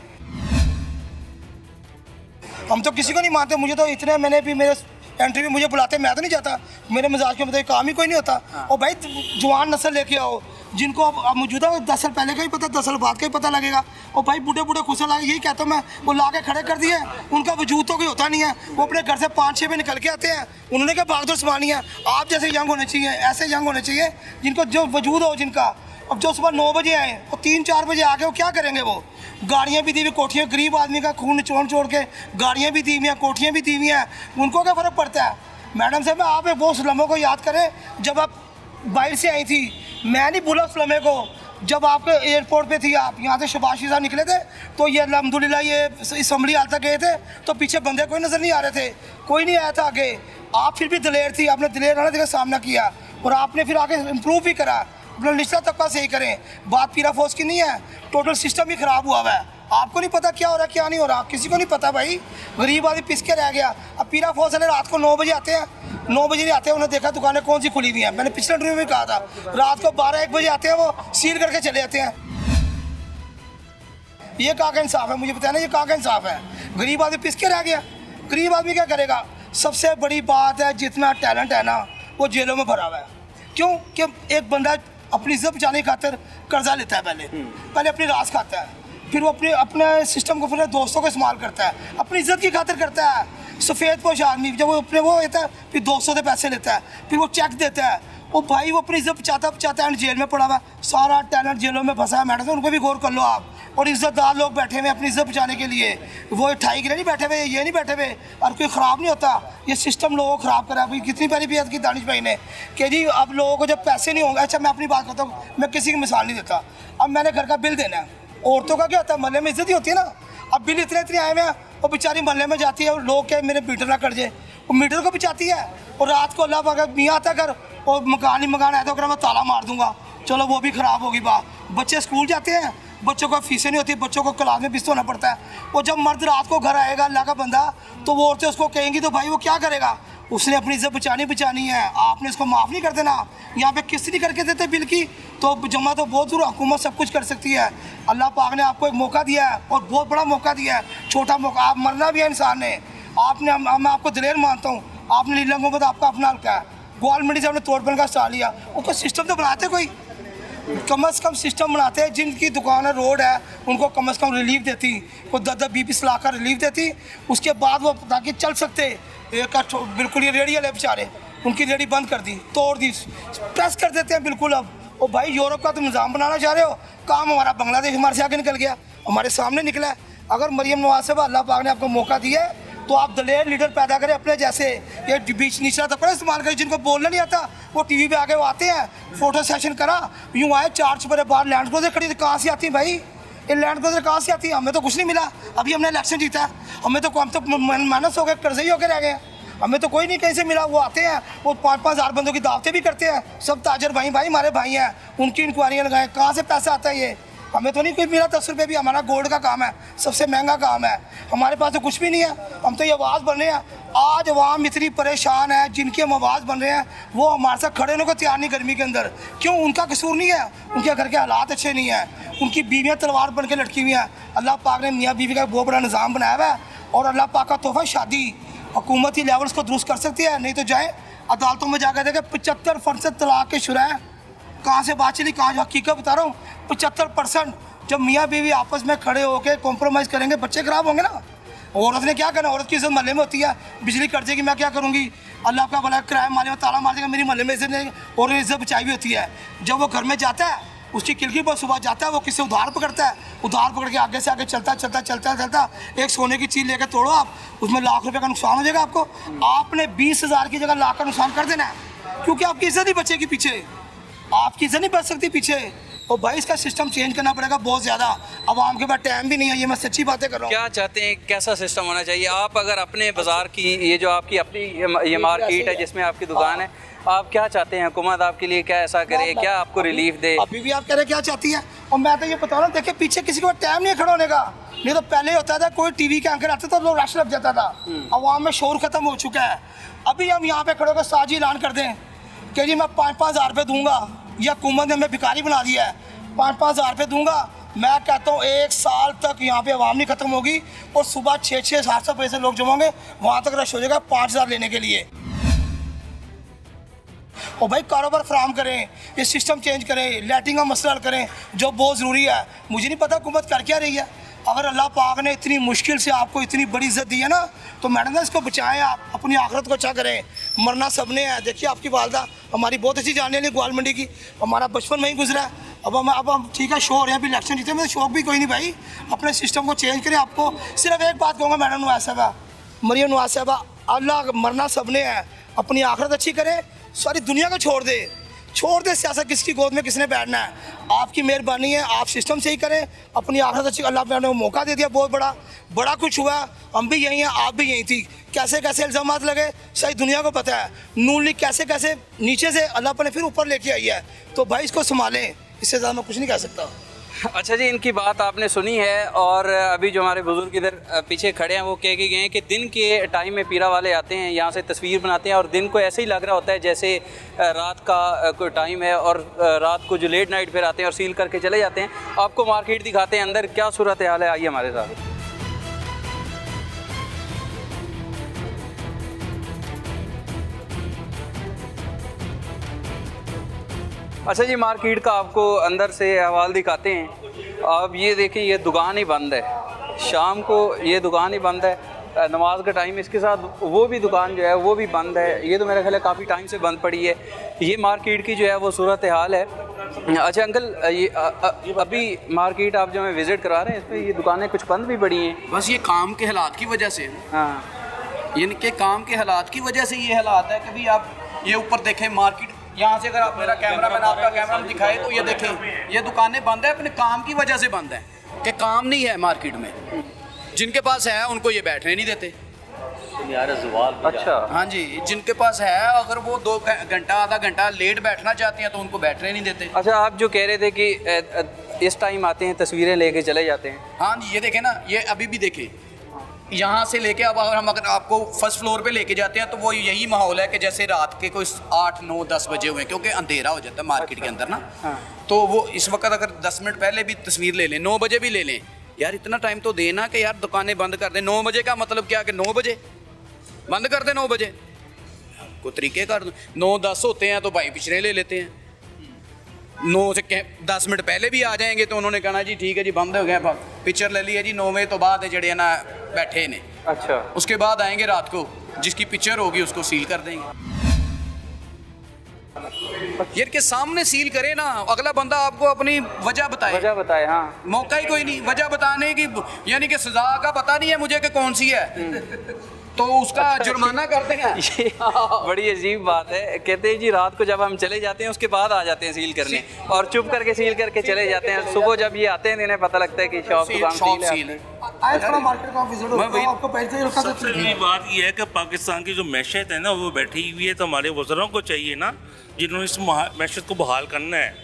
हम तो किसी को नहीं मानते। मुझे तो इतने, मैंने भी मेरे इंटरव्यू मुझे बुलाते, मैं तो नहीं जाता, मेरे मिजाज के मतलब काम ही कोई नहीं होता। और भाई जवान नस्ल लेके आओ, जिनको अब मौजूदा 10 साल पहले का ही पता, 10 साल बाद का ही पता लगेगा। और भाई बूढ़े खुश लागे, यही कहता हूँ मैं, वो ला के खड़े कर दिए, उनका वजूद तो कोई होता नहीं है। वो अपने घर से 5-6 में निकल के आते हैं, उन्होंने क्या भागदौड़ संभालनी है? आप जैसे यंग होने चाहिए, ऐसे यंग होने चाहिए जिनको जो वजूद हो जिनका। अब जो सुबह 9 बजे आए और 3-4 बजे आके वो क्या करेंगे? वो गाड़ियाँ भी दी हुई, कोठियाँ, गरीब आदमी का खून छोड़ के गाड़ियाँ भी दी हुई हैं, कोठियाँ भी दी हुई हैं, उनको क्या फ़र्क पड़ता है? मैडम साहब, आप वो उस लम्हों को याद करें जब आप बाहर से आई थी। मैं नहीं भूला उस लम्हे को, जब आपके एयरपोर्ट पे थी, आप यहाँ से शबाशी साहब निकले थे तो ये अल्हम्दुलिल्लाह ये असम्बली हाल तक गए थे तो पीछे बंदे कोई नज़र नहीं आ रहे थे, कोई नहीं आया था आगे। आप फिर भी दलेर थी, आपने दलेर आना देखा सामना किया और आपने फिर आगे इम्प्रूव भी करा। अपना निचला तबका सही करें। बात पीरा फोर्स की नहीं है, टोटल सिस्टम ही ख़राब हुआ हुआ है। आपको नहीं पता क्या हो रहा है क्या नहीं हो रहा, किसी को नहीं पता भाई। गरीब आदमी पिस के रह गया। अब पीरा फोर्स वाले रात को 9 बजे आते हैं, 9 बजे नहीं आते हैं, उन्होंने देखा दुकानें कौन सी खुली हुई हैं। मैंने पिछले इंटरव्यू में कहा था, रात को 12-1 बजे आते हैं, वो सील करके चले जाते हैं। ये कहाँ का इंसाफ है? मुझे बताया ना, ये कहाँ का इंसाफ है? गरीब आदमी पिस के रह गया। गरीब आदमी क्या करेगा? सबसे बड़ी बात है, जितना टैलेंट है ना वो जेलों में भरा हुआ है। क्यों? कि एक बंदा अपनी इज्जत बचाने की खातिर कर्जा लेता है, पहले अपनी रास खाता है, फिर वो अपने सिस्टम को फिर दोस्तों को इस्तेमाल करता है, अपनी इज्जत की खातिर करता है। सफ़ेद पोश आदमी जब वो अपने वो होता है, फिर दोस्तों से पैसे लेता है, फिर वो चेक देता है, वो भाई वो अपनी इज्जत बचाता है, जेल में पड़ा हुआ है। सारा टैलेंट जेलों में फंसा है। मैडम साहब, उनको भी गौर कर लो आप। और इज्जतदार लोग बैठे हुए अपनी इज्जत बचाने के लिए, वो 28 के लिए नहीं बैठे हुए, ये नहीं बैठे हुए, और कोई ख़राब नहीं होता। ये सिस्टम लोगों को ख़राब करा। भाई कितनी प्यारी बात की दानिश भाई ने कि जी अब लोगों को जब पैसे नहीं होंगे। अच्छा, मैं अपनी बात करता हूँ, मैं किसी की मिसाल नहीं देता। अब मैंने घर का बिल देना है, औरतों का क्या होता है, महल्ले में इज्जत ही होती है ना। अब बिल इतने आए हुए हैं, वो बेचारी महल्ले में जाती है, लोग क्या मेरे मीटर ना कट जाए, वो मीटर को बचाती है। और रात को अल्लाह पाक मियाँ आता घर और मकान ही मकान आया तो मैं ताला मार दूंगा, चलो वो भी ख़राब होगी बात। बच्चे स्कूल जाते हैं, बच्चों को फीसें नहीं होती, बच्चों को क्लास में बिस्त होना पड़ता है। और जब मर्द रात को घर आएगा अल्लाह का बंदा, तो वो औरतें उसको कहेंगी तो भाई वो क्या करेगा? उसने अपनी इज्जत बचानी है। आपने इसको माफ़ नहीं कर देना। यहाँ पे किस्त नहीं करके देते बिल की, तो जमा तो बहुत दूर, हुकूमत सब कुछ कर सकती है। अल्लाह पाक ने आपको एक मौका दिया है और बहुत बड़ा मौका दिया है, छोटा मौका। आप मरना भी है इंसान ने। आपने मैं आपको दलेर मानता हूँ, आपने लीला मोहम्मद आपका अपना हल्का है, ग्वाल मंडी से आपने तोड़पन का स्टाल लिया। उसको सिस्टम तो बनाते, कोई कम से कम सिस्टम बनाते हैं। जिनकी दुकान है, रोड है, उनको कम से कम रिलीफ देती, कोई 10-10, 20-20 लाख का रिलीफ देती। उसके बाद वो ताकि चल सकते। एक बिल्कुल ये रेडी वाले बेचारे, उनकी रेडी बंद कर दी, तोड़ दी, प्रेस कर देते हैं बिल्कुल। अब ओ भाई यूरोप का तुम निज़ाम बनाना चाह रहे हो, काम हमारा बांग्लादेश हमारे से आगे निकल गया, हमारे सामने निकला है। अगर मरियम नवाज साहब अल्लाह पाक ने आपको मौका दिया है तो आप दलेर लीडर पैदा करें अपने जैसे। ये बीच निचला तबका इस्तेमाल करें, जिनको बोलना नहीं आता वो टीवी पे आके वो आते हैं, फोटो सेशन करा, यूँ आए 4 चुपरे बाहर लैंड क्रूज़र खड़ी थी। कहाँ से आती भाई ये लैंड क्रूज़र, कहाँ से आती है? हमें तो कुछ नहीं मिला। अभी हमने इलेक्शन जीता है, हम तो माइनस हो गए, कर्जे ही होकर रह गए। हमें तो कोई नहीं कहीं से मिला। वो आते हैं, वो 5-5 हज़ार बंदों की दावतें भी करते हैं। सब ताजर भाई हमारे भाई हैं, उनकी इंक्वायरियाँ लगाएं, कहाँ से पैसा आता है हमें तो नहीं कोई मिला 10 रुपये भी, हमारा गोल्ड का काम है, सबसे महंगा काम है, हमारे पास तो कुछ भी नहीं है, हम तो ये आवाज़ बन रहे हैं। आज अवाम इतनी परेशान है, जिनके हम आवाज़ बन रहे हैं वो हमारे साथ खड़े होने को तैयार नहीं गर्मी के अंदर। क्यों? उनका कसूर नहीं है, उनके घर के हालात अच्छे नहीं हैं, उनकी बीवियाँ तलवार बन के लटकी हुई हैं। अल्लाह पाक ने मियाँ बीवी का बहुत बड़ा निज़ाम बनाया हुआ है, और अल्लाह पाक का तोहफा शादी हुकूमती लेवल्स को दुरुस्त कर सकती है, नहीं तो जाए अदालतों में जाकर देखें 75% तलाक के शुरा हैं। कहाँ से बात चली, कहाँ हकीकत बता रहा हूँ, 75%। जब मियाँ बीवी आपस में खड़े होकर कॉम्प्रोमाइज़ करेंगे, बच्चे खराब होंगे ना। औरत ने क्या करना, औरत की इज्जत महल्ले में होती है, बिजली कट जाएगी मैं क्या करूँगी, अल्लाह का भला किराया माले में ताला मार देगा, मेरी महल्ले में इज्जत नहीं, और इज्जत बचाई भी होती है। जब वो घर में जाता है, उसकी खिड़की पर सुबह जाता है, वो किससे उधार पकड़ता है, उधार पकड़ के आगे से आगे चलता एक सोने की चीज़ लेकर तोड़ो आप, उसमें लाख रुपए का नुकसान हो जाएगा आपको। आपने 20,000 की जगह लाख का नुकसान कर देना है, क्योंकि आपकी इज्जत ही बचेगी पीछे, आपकी इज्जत नहीं बच सकती पीछे। और भाई इसका सिस्टम चेंज करना पड़ेगा बहुत ज़्यादा, अब आम के पास टाइम भी नहीं है, ये मैं सच्ची बातें कर रहा हूँ। क्या चाहते हैं, कैसा सिस्टम होना चाहिए? आप अगर अपने बाज़ार की, ये जो आपकी अपनी ये मार्केट है जिसमें आपकी दुकान है, आप क्या चाहते हैं हुकूमत आपके लिए क्या ऐसा करे, क्या आपको रिलीफ दे? अभी भी आप कह रहे क्या चाहती है, और मैं तो ये बता रहा हूँ, देखिए पीछे किसी के पास टाइम नहीं है खड़ा होने का। नहीं तो पहले होता था कोई टीवी के एंकर आते तो लोग रश लग जाता था, अवाम में शोर खत्म हो चुका है। अभी हम यहाँ पे खड़े होकर साझी ऐलान कर दें कि जी मैं 5-5 हज़ार रुपये दूंगा, या हुकूमत ने हमें भिखारी बना दिया है, 5-5 हज़ार रुपये दूंगा, मैं कहता हूँ 1 साल तक यहाँ पे आवाम नहीं खत्म होगी, और सुबह 600-700 पैसे लोग जमाओगे, वहाँ तक रश हो जाएगा 5,000 लेने के लिए। और भाई कारोबार फराम करें, ये सिस्टम चेंज करें, लाइटिंग का मसला हल करें, जो बहुत ज़रूरी है। मुझे नहीं पता हुकूमत कर क्या रही है, अगर अल्लाह पाक ने इतनी मुश्किल से आपको इतनी बड़ी इज्जत दी है ना, तो मैडम ना इसको बचाएं, आप अपनी आखिरत को अच्छा करें, मरना सबने है। देखिए आपकी वालदा हमारी बहुत अच्छी जानने वाली ग्वाल मंडी की, हमारा बचपन वहीं गुजरा है। अब हम ठीक है शो हो रहे हैं, अभी इलेक्शन जीते, मेरे शौक भी कोई नहीं भाई, अपने सिस्टम को चेंज करें। आपको सिर्फ एक बात कहूँगा मैडम नवाज साहबा, मरियम नवाज साहबा, अल्लाह मरना सबने है, अपनी आखिरत अच्छी करें, सारी दुनिया को छोड़ दे सियासत किसकी गोद में किसने बैठना है। आपकी मेहरबानी है, आप सिस्टम से ही करें, अपनी आखिरत अच्छी। अल्लाह ने मौका दे दिया, बहुत बड़ा कुछ हुआ, हम भी यहीं हैं, आप भी यहीं थी। कैसे कैसे इल्ज़ाम लगे सही दुनिया को पता है, नून लीग कैसे नीचे से अल्लाह ने फिर ऊपर लेके आई है, तो भाई इसको संभालें, इससे ज़्यादा मैं कुछ नहीं कह सकता। अच्छा जी, इनकी बात आपने सुनी है, और अभी जो हमारे बुज़ुर्ग इधर पीछे खड़े हैं वो कह के गए हैं कि दिन के टाइम में पीरा वाले आते हैं, यहाँ से तस्वीर बनाते हैं, और दिन को ऐसे ही लग रहा होता है जैसे रात का कोई टाइम है, और रात को जो लेट नाइट फिर आते हैं और सील करके चले जाते हैं। आपको मार्केट दिखाते हैं अंदर क्या सूरत हाल है, आइए हमारे साथ। अच्छा जी, मार्केट का आपको अंदर से अहवाल दिखाते हैं। अब ये देखिए, ये दुकान ही बंद है, शाम को ये दुकान ही बंद है, नमाज का टाइम, इसके साथ वो भी दुकान जो है वो भी बंद है। ये तो मेरा ख्याल है काफ़ी टाइम से बंद पड़ी है। ये मार्केट की जो है वो सूरत हाल है। अच्छा अंकल, ये अभी मार्केट आप जो हमें विज़िट करा रहे हैं, इसमें ये दुकानें कुछ बंद भी पड़ी हैं? बस ये काम के हालात की वजह से, हाँ, इनके काम के हालात की वजह से ये हालात है। कभी आप ये ऊपर देखें मार्केट, यहाँ से अगर आप मेरा कैमरा मैन आपका कैमरा में दिखाए तो ये देखें, ये दुकानें बंद है, अपने काम की वजह से बंद है, कि काम नहीं है मार्केट में। जिनके पास है उनको ये बैठने नहीं देते। अच्छा, हाँ जी, जिनके पास है अगर वो 2 घंटा आधा घंटा लेट बैठना चाहते हैं तो उनको बैठने नहीं देते। अच्छा, आप जो कह रहे थे कि इस टाइम आते हैं तस्वीरें लेके चले जाते हैं। हाँ जी, ये देखें ना, ये अभी भी देखें, यहाँ से लेके अब अगर हम आपको फर्स्ट फ्लोर पे लेके जाते हैं तो वो यही माहौल है कि जैसे रात के कोई 8, 9, 10 बजे हुए, क्योंकि अंधेरा हो जाता है मार्केट के अंदर ना। हाँ। तो वो इस वक्त अगर 10 मिनट पहले भी तस्वीर ले लें, 9 बजे भी ले लें, यार इतना टाइम तो देना कि यार दुकानें बंद कर दें। 9 बजे का मतलब क्या कि 9 बजे बंद कर दें, 9 बजे कोई तरीके कर। 9-10 होते हैं तो भाई पिछले ले लेते हैं, 9 से 10 मिनट पहले भी आ जाएंगे तो उन्होंने कहना जी ठीक है जी बंद हो गया, पिक्चर ले ली है जी, 9 बजे तो बाद जड़े ना बैठे ने। अच्छा, उसके बाद आएंगे रात को, जिसकी पिक्चर होगी उसको सील कर देंगे। यार के सामने सील करे ना, अगला बंदा आपको अपनी वजह बताए। हाँ, मौका ही कोई नहीं वजह बताने की, यानी कि सजा का पता नहीं है मुझे कि कौन सी है, तो उसका जुर्माना करते हैं। ये बड़ी अजीब बात है। कहते हैं जी रात को जब हम चले जाते हैं उसके बाद आ जाते हैं सील करने, और चुप करके सील करके चले जाते हैं। सुबह जब ये आते हैं इन्हें पता लगता है कि शॉप सील है। आज थोड़ा मार्केट का विजिट होगा, आपको पहले ही रखा सबसे बात यह है कि पाकिस्तान की जो मैशत है ना वो बैठी हुई है, तो हमारे वज़राओं को चाहिए ना जिन्होंने इस मैशत को बहाल करना है,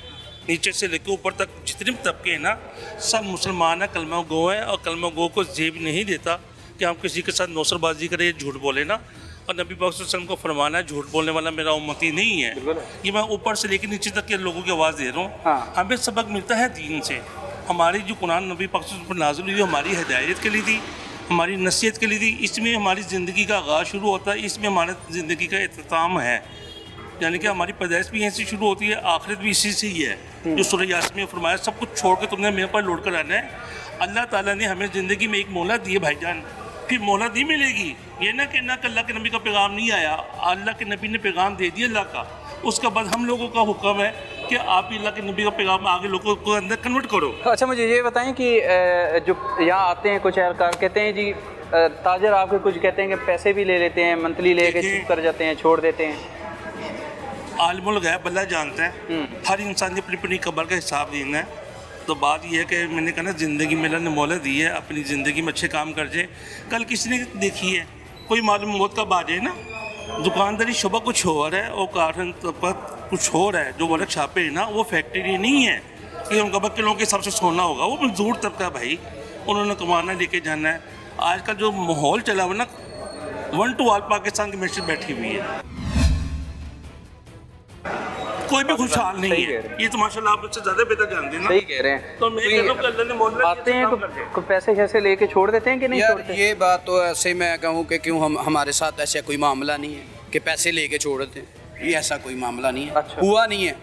नीचे से लेकर ऊपर तक जितने भी तबके हैं ना, सब मुसलमान हैं, कलमा गो हैं, और कलमा गो को जेब नहीं देता कि हम किसी के साथ नौसरबाजी करें, झूठ बोले ना। और नबी पाक सल्लल्लाहु अलैहि वसल्लम को फरमाना है, झूठ बोलने वाला मेरा उम्मती नहीं है। ये मैं ऊपर से लेकर नीचे तक के लोगों की आवाज़ दे रहा हूँ। हाँ। हमें सबक मिलता है दीन से। हमारी जो कुरान नबी पाक सल्लल्लाहु अलैहि वसल्लम पर नाज़िल हुई, हमारी हिदायत के लिए थी, हमारी नसीहत के लिए थी। इसमें हमारी ज़िंदगी का आगाज़ शुरू होता है, इसमें हमारी ज़िंदगी का इख्तिताम है। यानी कि हमारी पैदाइश भी यहीं से शुरू होती है, आखिरत भी इसी से ही है। जो सूरह यासीन में फरमाया, सब कुछ छोड़ के तुमने मेरे पर लौट कर आना है। अल्लाह ताला ने हमें ज़िंदगी में एक मोहलत दी है भाईजान, फिर मोहलत नहीं मिलेगी। ये ना कि अल्लाह के नबी का पैगाम नहीं आया, अल्लाह के नबी ने पैगाम दे दिया अल्लाह का। उसके बाद हम लोगों का हुक्म है कि आप अल्लाह के नबी का पैगाम आगे लोगों को अंदर कन्वर्ट करो। अच्छा, मुझे ये बताएं कि जो यहाँ आते हैं कुछ एहलकार कहते हैं जी, ताजर आपके कुछ कहते हैं कि पैसे भी ले लेते हैं, मंथली लेके देखिए, चुप कर जाते हैं, छोड़ देते हैं। आलमुल गैब अल्लाह जानता है, हर इंसान ने अपनी अपनी कब्र का हिसाब देना है। तो बात यह है कि मैंने कहा ना, ज़िंदगी में अल्लाह ने मोहलत दी है, अपनी ज़िंदगी में अच्छे काम कर जाए। कल किसी ने देखी है, कोई मालूम मौत कब आ जाए ना। दुकानदारी शुबह कुछ हो रहा है और कारण कुछ हो रहा है। जो वाले छापे हैं ना, वो फैक्ट्री नहीं है कि उनका किलों के हिसाब से सोना होगा। वो मजदूर तबका भाई, उन्होंने कमाना लेके जाना है। आज का जो माहौल चला हुआ ना, 1 to all पाकिस्तान की मैसेज बैठी हुई है, कोई भी खुशहाल नहीं है। ये तो माशाल्लाह आप मुझसे ज़्यादा बेहतर जानते हैं ना। सही कह रहे हैं। तो मैं कह रहा हूं कि अल्लाह ने मोहलत दी, आते हैं अच्छा काम कर दे। तो पैसे कैसे लेके छोड़ देते हैं कि नहीं यार छोड़ते? ये बात तो ऐसे मैं कहूँ कि क्यों हमारे साथ ऐसा कोई मामला नहीं है कि पैसे लेके छोड़ देते हैं। ये ऐसा कोई मामला नहीं है, अच्छा। हुआ नहीं है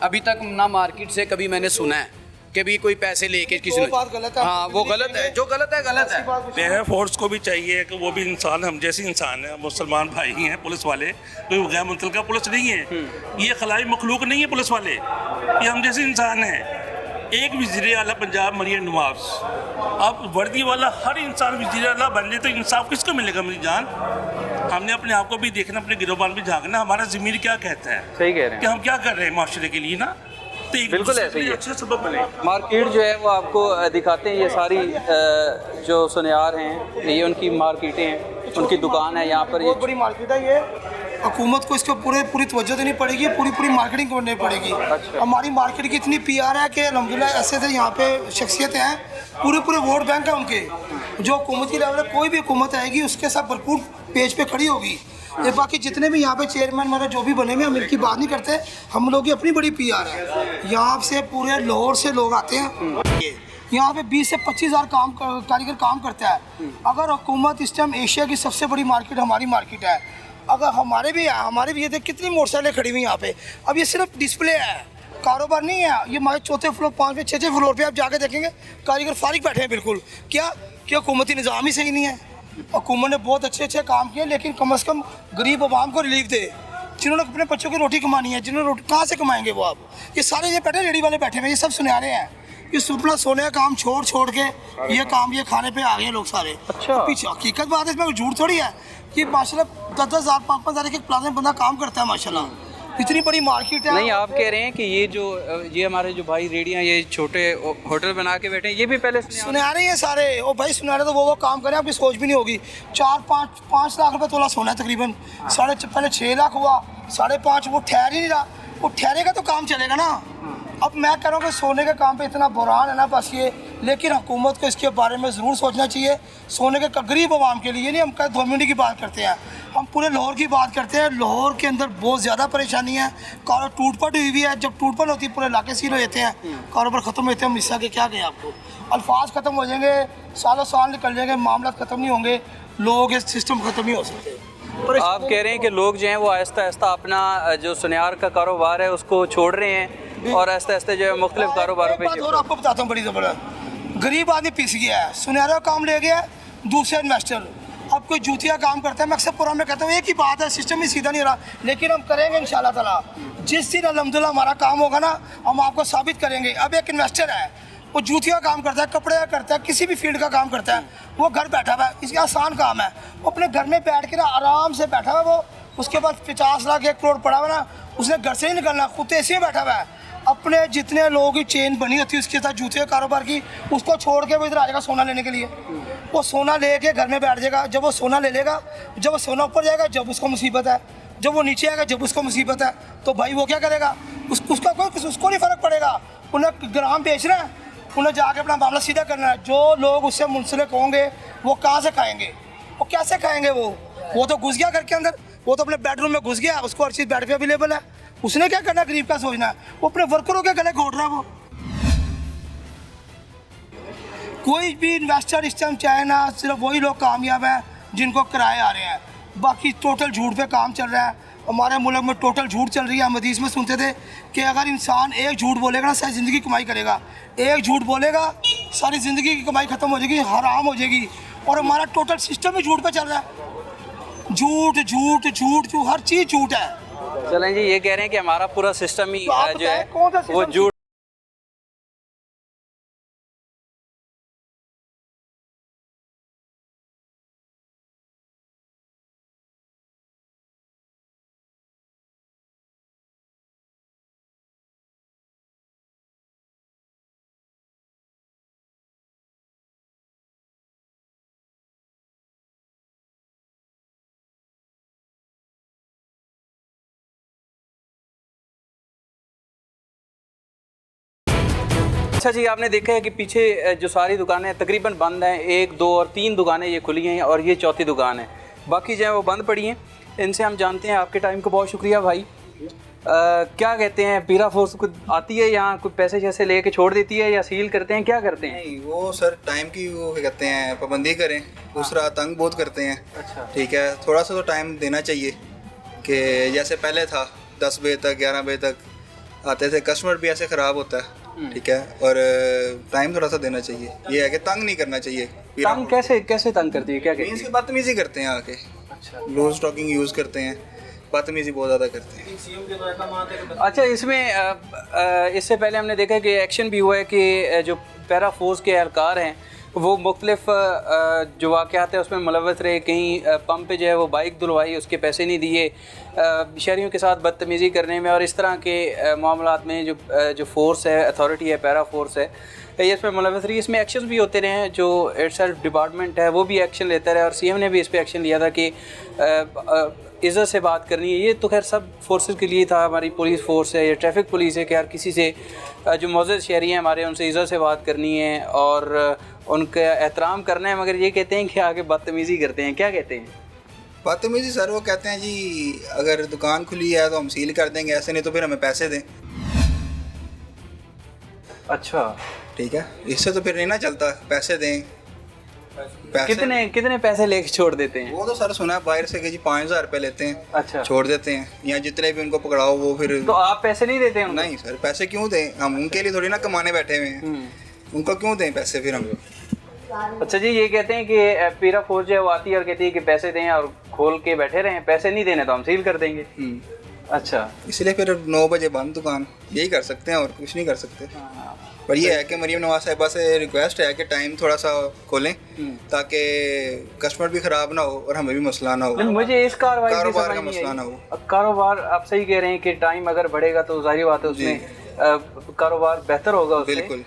अभी तक ना। मार्केट से कभी मैंने सुना है कि भी कोई पैसे लेके किसी वो ने, बात गलत है। हाँ वो गलत है, जो गलत है गलत है। पैरा फोर्स को भी चाहिए कि वो भी इंसान, हम जैसे इंसान है, मुसलमान भाई हैं पुलिस वाले, कोई गैर मुतलका पुलिस नहीं है। ये खलाई मखलूक नहीं है पुलिस वाले, ये हम जैसे इंसान हैं। एक वज़ीर आला पंजाब मरियम नवाज, अब वर्दी वाला हर इंसान वज़ीर आला बन जाए तो इंसाफ किसको मिलेगा मेरी जान? हमने अपने आप को भी देखना, अपने गिरोबान भी झांकना, हमारा ज़मीर क्या कहता है सही कह रहे कि हैं। हम क्या कर रहे हैं माशरे के लिए ना। तो एक बिल्कुल दूसरे ऐसे ही के लिए है। अच्छा सबब बने। मार्केट जो है वो आपको दिखाते हैं, ये सारी जो सुनियार हैं, ये उनकी मार्केटें हैं, उनकी दुकान है यहाँ पर। ये बहुत बड़ी मार्केट है ये। हुकूमत को इसके पूरी तवज्जो देनी पड़ेगी, पूरी मार्केटिंग करनी पड़ेगी। अच्छा। हमारी मार्केट की इतनी PR है कि अल्हम्दुलिल्लाह ऐसे थे यहाँ पे शख्सियतें हैं, पूरे वोट बैंक है उनके। जो हुकूमती लेवल पर कोई भी हुकूमत आएगी उसके साथ भरपूर पेज पे खड़ी होगी। ये बाकी जितने भी यहाँ पे चेयरमैन वगैरह जो भी बने हुए, हम इनकी बात नहीं करते। हम लोग की अपनी बड़ी PR है। यहाँ से पूरे लाहौर से लोग आते हैं। यहाँ पे 20 से 25 हज़ार कारीगर काम करता है। अगर हुकूमत इस टाइम एशिया की सबसे बड़ी मार्केट हमारी मार्केट है, अगर हमारे भी ये देख कितनी मोटरसाइकिलें खड़ी हुई यहाँ पे। अब ये सिर्फ डिस्प्ले है, कारोबार नहीं है। ये हमारे 4थे फ्लोर 5वें 6वें फ्लोर पे आप जाके देखेंगे कारीगर फारिग बैठे हैं बिल्कुल। क्या हुकूमती निज़ाम ही सही नहीं है? हुकूमत ने बहुत अच्छे काम किए, लेकिन कम से कम गरीब आवाम को रिलीफ दे। जिन्होंने अपने बच्चों की रोटी कमानी है, जिन्होंने रोटी कहाँ से कमाएंगे वो? आप ये सारे ये बैठे रेडी वाले बैठे हुए, ये सब सुनहरे हैं। ये सुपना सोने का काम छोड़ के ये काम ये खाने पे आ गए लोग सारे। अच्छा। पीछे हकीकत बात है, इसमें कोई झूठ थोड़ी है। ये माशाल्लाह 10-10 हज़ार 5-5 हज़ार के प्लाजा में बंदा काम करता है माशाल्लाह। इतनी बड़ी मार्केट है। नहीं, आप कह रहे हैं कि ये हमारे जो भाई रेडियाँ, ये छोटे होटल बना के बैठे हैं, ये भी पहले सुनहरे हैं सारे। ओ भाई सुनहरे तो वो काम करें, आपकी सोच भी नहीं होगी। 4-5 लाख रुपए तोला सोना है तकरीबन। पहले 6 लाख हुआ, 5.5। वो ठहर ही नहीं रहा। वो ठहरेगा तो काम चलेगा ना। अब मैं कह रहा हूँ कि सोने के काम पे इतना बुरान है ना बस ये, लेकिन हुकूमत को इसके बारे में ज़रूर सोचना चाहिए। सोने के गरीब आवाम के लिए नहीं, हम कहीं धोमिंडी की बात करते हैं, हम पूरे लाहौर की बात करते हैं। लाहौर के अंदर बहुत ज़्यादा परेशानी है, कारोबार टूटपट हुई हुई है। जब टूटपट होती है पूरे इलाके सील हो जाते हैं, कारोबार ख़त्म होते हैं। हम इससे आगे क्या कहें आपको? अल्फाज ख़त्म हो जाएंगे, सालों साल निकल जाएंगे, मामला ख़त्म नहीं होंगे, लोगों के सिस्टम ख़त्म नहीं हो सकते। आप कह रहे हैं कि लोग जो हैं वो आहिस्ता आहिस्ता अपना जो सुनियार का कारोबार है उसको छोड़ रहे हैं और आहिस्ता आहिस्ता जो है मुख्तलिफ कारोबारों एक बात और आपको बताता हूँ बड़ी ज़बरदस्त। गरीब आदमी पिस गया है, सुनहरा काम ले गया दूसरे इन्वेस्टर। अब कोई जूतिया काम करता है, मैं अक्सर पुराने में कहता हूँ एक ही बात है, सिस्टम ही सीधा नहीं रहा, लेकिन हम करेंगे इंशाल्लाह ताला। जिस दिन अल्हम्दुलिल्लाह हमारा काम होगा ना, हम आपको साबित करेंगे। अब एक इन्वेस्टर है, वो जूतिया काम करता है, कपड़े का करता है, किसी भी फील्ड का काम करता है, वो घर बैठा हुआ है, इसके आसान काम है। वो अपने घर में बैठ के ना आराम से बैठा हुआ है, वो उसके पास 50 लाख 1 करोड़ पड़ा हुआ ना, उसने घर से ही निकलना, खुद ऐसे ही बैठा हुआ है। अपने जितने लोगों की चेन बनी होती है उसके साथ जूते का कारोबार की, उसको छोड़ के वो इधर आ जाएगा सोना लेने के लिए। वो सोना ले के घर में बैठ जाएगा। जब वो सोना ले लेगा, जब वो सोना ऊपर जाएगा, जब उसको मुसीबत है, जब वो नीचे आएगा, जब उसको मुसीबत है तो भाई वो क्या करेगा, उसको नहीं फ़र्क पड़ेगा। उन्हें ग्राम बेचना है, उन्हें जाके अपना मामला सीधा करना है। जो लोग उससे मुंसलिक होंगे वो कहाँ से खाएंगे, वो कैसे खाएंगे? वो तो घुस गया घर के अंदर, वो तो अपने बेडरूम में घुस गया, उसको हर चीज़ बेड पे अवेलेबल है। उसने क्या करना, गरीब का सोचना है, वो अपने वर्करों के गले घोट रहा है। वो कोई भी इन्वेस्टर इस टाइम चाहे ना, सिर्फ वही लोग कामयाब हैं जिनको किराए आ रहे हैं, बाकी टोटल झूठ पे काम चल रहा है। हमारे मुल्क में टोटल झूठ चल रही है। हम हदीस में सुनते थे कि अगर इंसान एक झूठ बोलेगा ना, सारी ज़िंदगी कमाई करेगा। एक झूठ बोलेगा, सारी ज़िंदगी की कमाई ख़त्म हो जाएगी, हराम हो जाएगी। और हमारा टोटल सिस्टम ही झूठ पे चल रहा है। झूठ झूठ झूठ झूठ, हर चीज़ झूठ है। चलें जी, ये कह रहे हैं कि हमारा पूरा सिस्टम ही तो आप जो है बताएं कौन सा वो सिस्टम? झूठ। अच्छा जी, आपने देखा है कि पीछे जो सारी दुकानें तकरीबन बंद हैं, 1, 2 और 3 दुकानें ये खुली हैं और ये चौथी दुकान है, बाकी जो है वो बंद पड़ी हैं। इनसे हम जानते हैं। आपके टाइम को बहुत शुक्रिया भाई। क्या कहते हैं, पीरा फोर्स कुछ आती है यहाँ, कुछ पैसे जैसे ले कर छोड़ देती है या सील करते हैं, क्या करते हैं? नहीं, वो सर टाइम की वो क्या कहते हैं पाबंदी करें। दूसरा तंग बहुत करते हैं। अच्छा। ठीक है, थोड़ा सा तो टाइम देना चाहिए कि जैसे पहले था 10 बजे तक 11 बजे तक आते थे, कस्टमर भी ऐसे ख़राब होता है। ठीक है, और टाइम थोड़ा सा देना चाहिए। ये है कि तंग नहीं करना चाहिए। तंग कैसे तंग करती है, क्या कहती मीन्स है? की बदतमीजी करते हैं आके। अच्छा। लूज टॉकिंग यूज़ करते हैं, बदतमीजी बहुत ज़्यादा करते हैं। अच्छा, इसमें इससे पहले हमने देखा है कि एक्शन भी हुआ है कि जो पैरा फोर्स के एहलकार हैं वो मुख्तलिफ जो वाक़यात है उसमें मुलव्वस रहे। कहीं पंप पे जो है वो बाइक धुलवाई, उसके पैसे नहीं दिए, शहरियों के साथ बदतमीज़ी करने में और इस तरह के मामलात में जो फोर्स है, अथॉरिटी है, पैरा फोर्स है, ये इसमें मुलव्वस रही। इसमें एक्शन भी होते रहे हैं। जो सेल्फ डिपार्टमेंट है वो भी एक्शन लेता रहा और CM ने भी इस पर एक्शन लिया था कि इज़्ज़त से बात करनी है। ये तो खैर सब फोर्सेस के लिए था। हमारी पुलिस फोर्स है या ट्रैफिक पुलिस है कि हर किसी से जो मौजूद शहरी हैं हमारे, उनसे इज़्ज़त से बात करनी है और उनका एहतराम करना है। मगर ये कहते हैं कि आगे बदतमीज़ी करते हैं, क्या कहते हैं? बदतमीजी सर वो कहते हैं जी अगर दुकान खुली है तो हम सील कर देंगे, ऐसे नहीं तो फिर हमें पैसे दें। अच्छा, ठीक है, इससे तो फिर नहीं ना चलता, पैसे दें। कितने पैसे लेके छोड़ देते हैं? वो तो सर सुना है बाहर से कि जी 5000 रुपये लेते हैं। अच्छा। छोड़ देते हैं, या जितने भी उनको पकड़ाओ वो फिर। तो आप पैसे नहीं देते उनको? नहीं सर, पैसे क्यों दें, हम उनके लिए थोड़ी ना कमाने बैठे हुए हैं। उनको क्यों दें पैसे फिर हम। अच्छा जी, ये कहते हैं कि पीरा फोर्स जो है वो आती है और कहती है कि पैसे दें और खोल के बैठे रहें, पैसे नहीं देने तो हम सील कर देंगे। अच्छा, इसलिए फिर 9 बजे बंद दुकान, यही कर सकते हैं और कुछ नहीं कर सकते। पर ये है कि मरीम नवाज साहिबा से रिक्वेस्ट है कि टाइम थोड़ा सा खोलें ताकि कस्टमर भी ख़राब ना हो और हमें भी मसला ना हो। मुझे इस कारोबार का मसला ना हो। कारोबार आप सही कह रहे हैं कि टाइम अगर बढ़ेगा तो जाहिर बात है उसमें कारोबार बेहतर होगा उससे। बिल्कुल।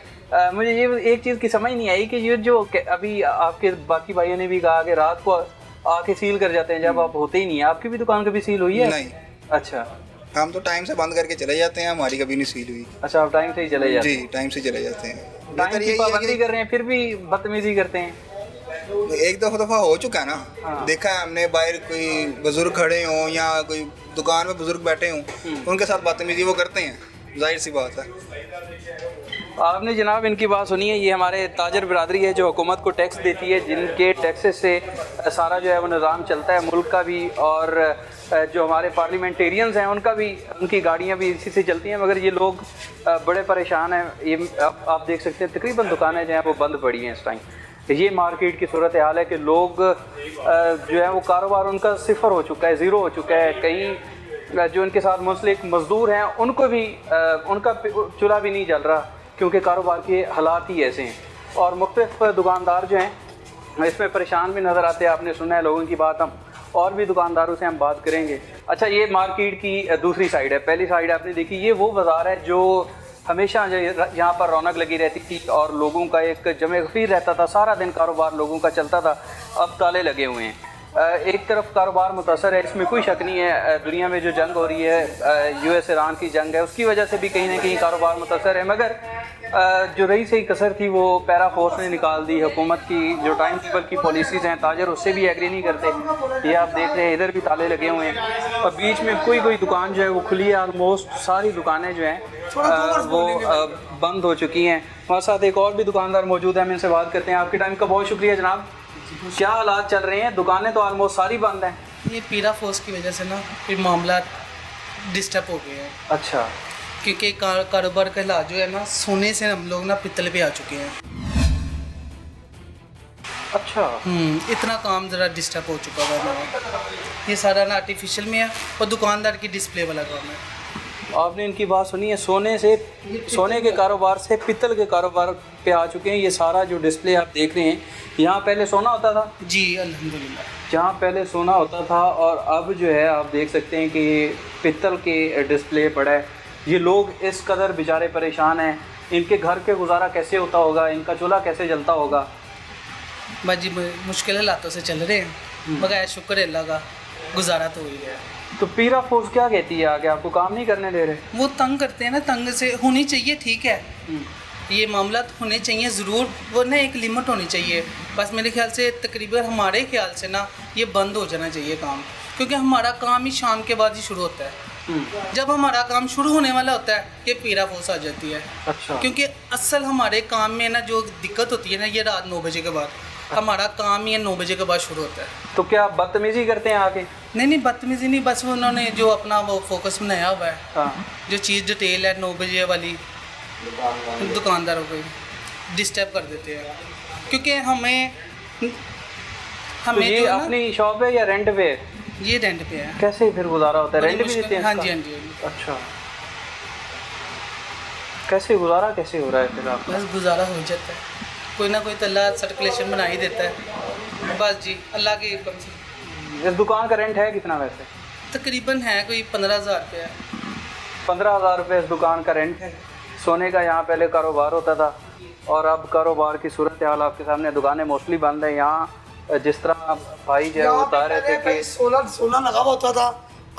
मुझे ये एक चीज़ की समझ नहीं आई कि ये जो अभी आपके बाकी भाइयों ने भी कहा कि रात को आके सील कर जाते हैं जब आप होते ही नहीं है। आपकी भी दुकान कभी सील हुई है? नहीं। अच्छा, हम तो टाइम से बंद करके चले जाते हैं, हमारी कभी नहीं सील हुई। अच्छा, आप टाइम से ही चले जाते हैं? जी, टाइम से चले जाते हैं। टाइम की पाबंदी कर रहे हैं फिर भी बदतमीजी करते हैं। एक दो दफ़ा हो चुका है ना। हाँ। देखा है हमने, बाहर कोई बुजुर्ग खड़े हों या कोई दुकान में बुजुर्ग बैठे हों, उनके साथ बदतमीजी वो करते हैं, जाहिर सी बात है। आपने जनाब इनकी बात सुनी है। ये हमारे ताजर बिरादरी है जो हुकूमत को टैक्स देती है, जिनके टैक्सेस से सारा जो है वो निज़ाम चलता है मुल्क का भी, और जो हमारे पार्लियामेंटेरियंस हैं उनका भी, उनकी गाड़ियाँ भी इसी से चलती हैं। मगर ये लोग बड़े परेशान हैं। ये आप देख सकते हैं तकरीबन दुकानें जो हैं वो बंद पड़ी हैं इस टाइम। ये मार्केट की सूरत हाल है कि लोग जो है वो कारोबार उनका सिफर हो चुका है, ज़ीरो हो चुका है। कहीं जो उनके साथ मुंसलिक मज़दूर हैं उनको भी उनका चूल्हा भी नहीं जल रहा क्योंकि कारोबार के हालात ही ऐसे हैं। और मुख्तलिफ दुकानदार जो हैं इसमें परेशान भी नज़र आते हैं। आपने सुना है लोगों की बात, हम और भी दुकानदारों से हम बात करेंगे। अच्छा, ये मार्केट की दूसरी साइड है। पहली साइड आपने देखी, ये वो बाज़ार है जो हमेशा यहाँ पर रौनक लगी रहती थी और लोगों का एक जमे गफीर रहता था, सारा दिन कारोबार लोगों का चलता था। अब ताले लगे हुए हैं। एक तरफ कारोबार मुतासर है, इसमें कोई शक नहीं है। दुनिया में जो जंग हो रही है, यूएस ईरान की जंग है, उसकी वजह से भी कहीं ना कहीं कारोबार मुतासर है। मगर जो रही सही कसर थी वो पैरा फोर्स ने निकाल दी। हुकूमत की जो टाइम टेबल की पॉलिसीज़ हैं, ताजर उससे भी एग्री नहीं करते। ये आप देख रहे हैं, इधर भी ताले लगे हुए हैं और बीच में कोई दुकान जो है वो खुली है। ऑलमोस्ट सारी दुकानें जो हैं वो बंद हो चुकी हैं। हमारे साथ एक और भी दुकानदार मौजूद है, हम इनसे बात करते हैं। आपके टाइम का बहुत शुक्रिया जनाब। क्या हालात चल रहे हैं? दुकानें तो ऑलमोस्ट सारी बंद हैं। ये पीरा फोर्स की वजह से ना फिर मामला डिस्टर्ब हो गए हैं। अच्छा, क्योंकि कारोबार का हालात जो है ना, सोने से हम लोग ना पित्तल पे आ चुके हैं। अच्छा, इतना काम ज़रा डिस्टर्ब हो चुका है हमारा। ये सारा ना आर्टिफिशियल में है और दुकानदार की डिस्प्ले वाला काम है। आपने इनकी बात सुनी है, सोने के कारोबार से पित्तल के कारोबार पे आ चुके हैं। ये सारा जो डिस्प्ले आप देख रहे हैं, यहाँ पहले सोना होता था जी अल्हम्दुलिल्लाह। जहाँ पहले सोना होता था और अब जो है आप देख सकते हैं कि पित्तल के डिस्प्ले पड़ा है। ये लोग इस कदर बेचारे परेशान हैं, इनके घर के गुजारा कैसे होता होगा, इनका चूल्हा कैसे जलता होगा। बस जी मुश्किल हालातों से चल रहे हैं, मगर शुक्र है अल्लाह का, गुजारा तो हो ही गया। तो पीरा फोर्स क्या कहती है आगे? आपको काम नहीं करने दे रहे? वो तंग करते हैं ना, तंग से होनी चाहिए, ठीक है। ये मामला होने चाहिए ज़रूर, वो ना एक लिमिट होनी चाहिए। बस मेरे ख्याल से तकरीबन हमारे ख्याल से ना ये बंद हो जाना चाहिए काम, क्योंकि हमारा काम ही शाम के बाद ही शुरू होता है। जब हमारा काम शुरू होने वाला होता है ये पीरा फोर्स आ जाती है। अच्छा, क्योंकि असल हमारे काम में ना जो दिक्कत होती है ना, ये रात 9 बजे के बाद हमारा काम ही 9 बजे के बाद शुरू होता है। तो क्या बदतमीजी करते हैं आके? नहीं बदतमीजी नहीं, बस उन्होंने जो अपना वो फोकस बनाया हुआ है, हाँ, जो चीज़ डिटेल है 9 बजे वाली, दुकानदारों को डिस्टर्ब कर देते हैं। क्योंकि हमें तो ये जो है ना, अपनी शॉप है या रेंट पे? ये रेंट पे है। कैसे फिर गुजारा होता है? रेंट भी देते हैं? हाँ इसका? जी हाँ जी हाँ जी। अच्छा, कैसे गुजारा कैसे हो रहा है फिर आपका? बस गुजारा हो जाता है, कोई ना कोई तो अल्लाह सर्कुलेशन बना ही देता है। बस जी अल्लाह के हुक्म से। इस दुकान का रेंट है कितना वैसे? तकरीबन है कोई 15,000 रुपये है। 15,000 रुपये इस दुकान का रेंट है। सोने का यहाँ पहले कारोबार होता था और अब कारोबार की सूरत हाल आपके सामने। दुकानें मोस्टली बंद हैं। यहाँ जिस तरह भाई जो है वो बता रहे थे कि सोना लगा हुआ होता था,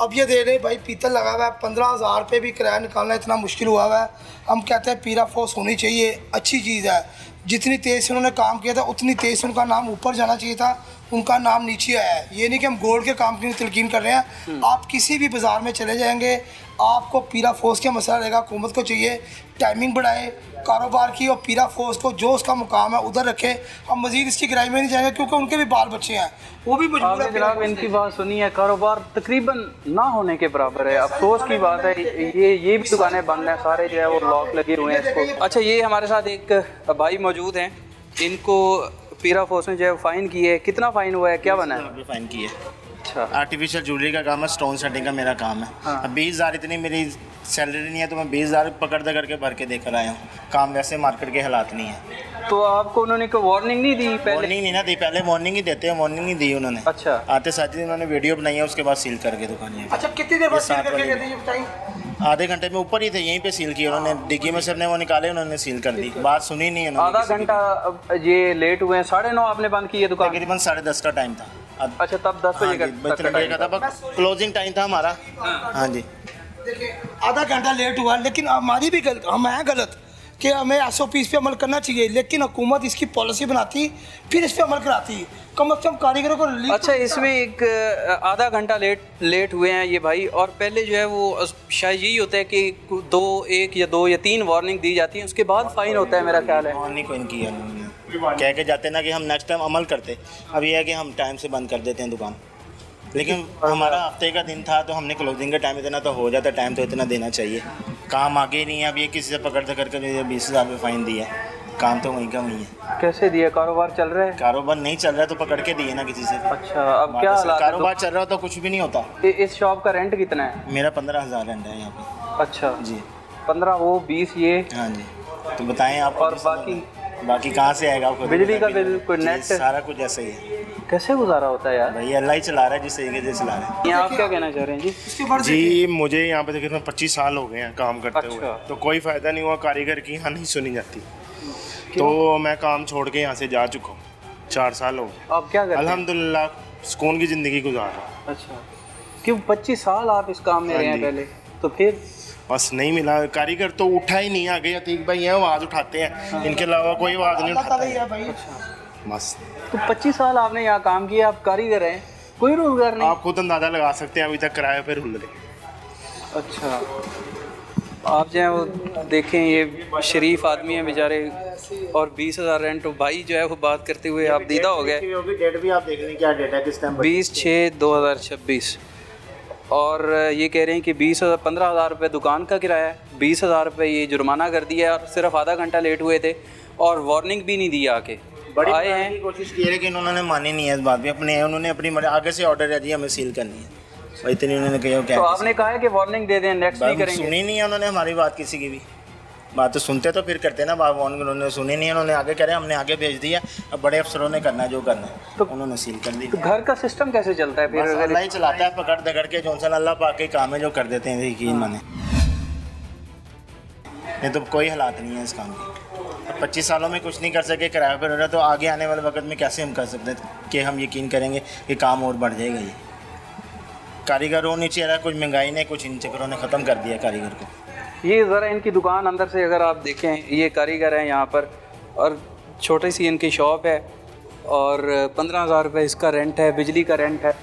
अब ये दे रहे भाई पीतल लगा हुआ है। 15,000 रुपये भी किराया निकालना इतना मुश्किल हुआ हुआ है। हम कहते हैं पीरा फोर्स होनी चाहिए, अच्छी चीज़ है। जितनी तेज़ से उन्होंने काम किया था उतनी तेज़ से उनका नाम ऊपर जाना चाहिए था, उनका नाम नीचे आया है। ये नहीं कि हम गोल्ड के काम की तलकीन कर रहे हैं। आप किसी भी बाज़ार में चले जाएंगे, आपको पीरा फोर्स का मसला रहेगा। हुकूमत को चाहिए टाइमिंग बढ़ाए कारोबार की और पीरा फोर्स को जो उसका मुकाम है उधर रखे। हम मज़ीद इसकी गहराई में नहीं जाएंगे क्योंकि उनके भी बाल बच्चे हैं, वो भी मजबूर आपने जनाब इनकी बात सुनी है। कारोबार तकरीबन ना होने के बराबर है। अफसोस की बात है, ये भी दुकानें बंद हैं, सारे जो है वो लॉक लगे हुए हैं इसको। अच्छा, ये हमारे साथ एक भाई मौजूद हैं, इनको पीरा फोर्स ने जो है फ़ाइन की है। कितना फ़ाइन हुआ है, क्या बना है? फाइन की है। अच्छा, आर्टिफिशियल ज्वेलरी का काम है, स्टोन सेटिंग का मेरा काम है। हाँ। अब 20,000 इतनी मेरी सैलरी नहीं है तो मैं 20,000 पकड़ दे करके भर के देकर आया हूँ। काम वैसे मार्केट के हालात नहीं है। तो आपको उन्होंने कोई वार्निंग नहीं दी पहले? वार्निंग नहीं ना दी, पहले वार्निंग ही देते हैं, वार्निंग नहीं दी उन्होंने। अच्छा, आते साथ ही उन्होंने वीडियो बनाई है, उसके बाद सील करके दुकान यहाँ पे। अच्छा, कितनी देर बाद ये सील 7 करके वाली गए थे ये बताइए? आधे घंटे में ऊपर ही थे, यहीं पे सील किया उन्होंने। डिग्गी में से अपने वो निकाले, उन्होंने सील कर दी। बात सुनी नहीं उन्होंने। आधा किसी की। घंटा ये लेट हुए हैं। 9:30 आपने बंद की है दुकान? तकरीबन 10:30 का टाइम था। अच्छा, तब 10 बजे का इतने बजे का था, बस क्लोजिंग टाइम था हमारा। हाँ जी, देखिए आधा घंटा लेट हुआ, लेकिन हमारी भी गलत, हम हैं गलत कि हमें SOPs पे अमल करना चाहिए, लेकिन हुकूमत इसकी पॉलिसी बनाती फिर इस पे अमल कराती। कम से कम कारीगरों को रिलीफ। अच्छा, इसमें एक आधा घंटा लेट हुए हैं ये भाई। और पहले जो है वो शायद यही होता है कि 1 या 2 या 3 वार्निंग दी जाती है, उसके बाद फ़ाइन होता है मेरा ख्याल है। वार्निंग कोई नहीं किया उन्होंने। कह के जाते ना कि हम नेक्स्ट टाइम अमल करते। अब ये है कि हम टाइम से बंद कर देते हैं दुकान। लेकिन हमारा हफ्ते का दिन था तो हमने क्लोजिंग का टाइम इतना तो हो जाता, टाइम तो इतना देना चाहिए। काम आगे ही नहीं है। अब ये किसी से पकड़ करके 20,000 में फ़ाइन दिया, काम तो वहीं का वहीं है। कैसे दिया? कारोबार चल रहा है? कारोबार नहीं चल रहा है तो पकड़ के दिए ना किसी से। अच्छा, अब क्या हालात है? कारोबार चल रहा हो तो कुछ भी नहीं होता। इस शॉप का रेंट कितना है? मेरा 15,000 रेंट है यहाँ पे। अच्छा जी, 15 वो 20 ये। हाँ जी। तो बताएं आप। और बाकी कहाँ से आएगा आपको? बिजली का बिल, कोई नेट, सारा कुछ ऐसा ही है। कैसे गुजारा होता है यार? भाई अल्लाह ही चला रहा है, जिस तरीके से चला रहा है। ये आप क्या कहना चाह रहे हैं जी? जी, मुझे यहाँ पे तकरीबन 25 साल हो गए हैं काम करते अच्छा। हुए, तो कोई फ़ायदा नहीं हुआ। कारीगर की यहाँ नहीं सुनी जाती, तो मैं काम छोड़ के यहाँ से जा चुका हूँ। 4 साल हो गए। आप क्या करते हैं? अल्हम्दुलिल्लाह सुकून की ज़िंदगी गुजार रहा हूँ। अच्छा, क्यों 25 साल आप इस काम में रहे हैं जी। पहले, तो फिर बस नहीं मिला, कारीगर तो उठा ही नहीं। आगे अतीक भाई हैं आवाज़ उठाते हैं, इनके अलावा कोई आवाज़ नहीं उठाता है। बस तो 25 साल आपने यहाँ काम किया, आप कारीगर हैं, कोई रोजगार नहीं? आप खुद अंदाज़ा लगा सकते हैं अभी तक किराए पे रुल रहे। अच्छा, आप जो है वो देखें, ये शरीफ आदमी है बेचारे, और 20,000 रेंट। भाई जो है वो बात करते हुए आप दीदा हो गए। डेट भी आप देख लें क्या डेट है, किस टाइम 20/6/2026, और ये कह रहे हैं कि 15,000 रुपये दुकान का किराया है, 20,000 रुपये ये जुर्माना कर दिया, और सिर्फ आधा घंटा लेट हुए थे और वार्निंग भी नहीं दी आके। बड़ी आए हैं की कोशिश की है लेकिन उन्होंने मानी नहीं है इस बात भी। उन्होंने अपनी आगे से ऑर्डर है जी हमें सील करनी है, और इतनी उन्होंने कही क्या तो आपने कहा है कि वार्निंग दे दें, नेक्स्ट नहीं करेंगे। सुनी नहीं है उन्होंने हमारी बात, किसी की भी बात तो सुनते तो फिर करते ना बात। उन्होंने सुनी नहीं है, उन्होंने आगे करे, हमने आगे भेज दिया, अब बड़े अफसरों ने करना है जो करना है, तो उन्होंने सील कर दी। तो घर का सिस्टम कैसे चलता है फिर? बस अगर अल्लाह ही चलाता है, पकड़ दगड़ के जौन सा अल्लाह पाक के काम है जो कर देते हैं, यकीन माने। नहीं तो कोई हालात नहीं है इस काम की। 25 सालों में कुछ नहीं कर सके, किराए पर हो रहा, तो आगे आने वाले वक्त में कैसे हम कर सकते हैं कि हम यकीन करेंगे कि काम और बढ़ जाएगा। ये कारीगरों नीचे आ रहा, कुछ महंगाई ने कुछ इन चक्करों ने ख़त्म कर दिया कारीगर को। ये ज़रा इनकी दुकान अंदर से अगर आप देखें, ये कारीगर हैं यहाँ पर, और छोटी सी इनकी शॉप है, और 15,000 रुपये इसका रेंट है, बिजली का रेंट है,